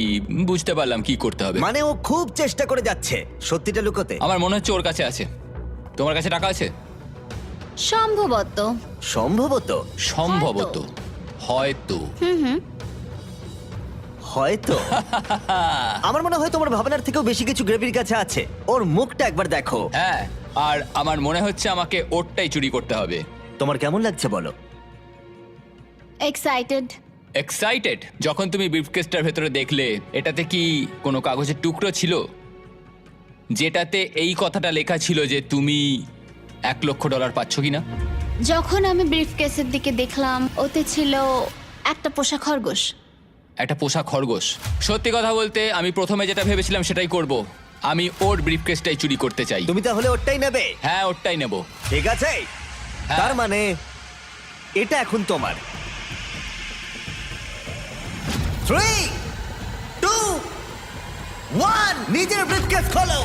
বুঝতে পারলাম কি করতে হবে। মানে ও খুব চেষ্টা করে যাচ্ছে সত্যিটা লুকোতে। আমার মনে হচ্ছে ওর কাছে আছে। তোমার কাছে টাকা আছে? সম্ভবত। সম্ভবত। সম্ভবত, হয়তো। হয়তো আমার মনে হয় তোমার ভাবনার থেকেও বেশি কিছু গ্রেভির কাছে আছে। ওর মুখটা একবার দেখো। হ্যাঁ, আর আমার মনে হচ্ছে আমাকে ওরটাই চুরি করতে হবে। তোমার কেমন লাগছে বলো? এক্সাইটেড। এক্সাইটেড? যখন তুমি ব্রিফকেসটার ভেতরে দেখলে, এটাতে কি কোনো কাগজের টুকরো ছিল যেটাতে এই কথাটা লেখা ছিল যে তুমি $1 লক্ষ পাচ্ছ কিনা? যখন আমি ব্রিফকেসের দিকে দেখলাম, ওতে ছিল একটা পোষা খরগোশ। একটা পোষা খরগোশ? সত্যি কথা বলতে আমি প্রথমে যেটা ভেবেছিলাম সেটাই করব। আমি ওর ব্রিফকেসটাই চুরি করতে চাই। তুমি তাহলে ওরটাই নেবে? হ্যাঁ, ওরটাই নেব। ঠিক আছে, তার মানে এটা এখন তোমার। 3, 2, 1, নিজের ব্রিফকেস খোলো।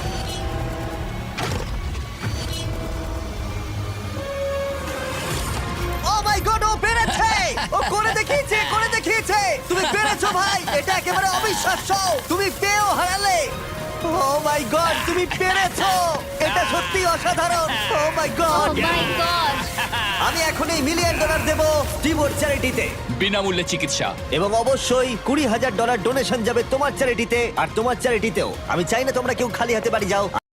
ও মাই গড, ও পেরেছে! ও করে দেখিয়েছে, করে দেখিয়েছে! তুমি পেরেছো ভাই, এটা একেবারে অবিশ্বাস্য। তুমি পেয়েও হারালে। ও মাই গড, তুমি পেরেছো! এটা সত্যি অসাধারণ। ও মাই ও গড! মাই গড! আমি এখন এই $1 মিলিয়ন দেবো টিমোর চ্যারিটিতে, বিনামূল্যে চিকিৎসা। এবং অবশ্যই $20,000 ডোনেশন যাবে তোমার চ্যারিটিতে, আর তোমার চ্যারিটিতেও। আমি চাই না তোমরা কেউ খালি হাতে বাড়ি যাও।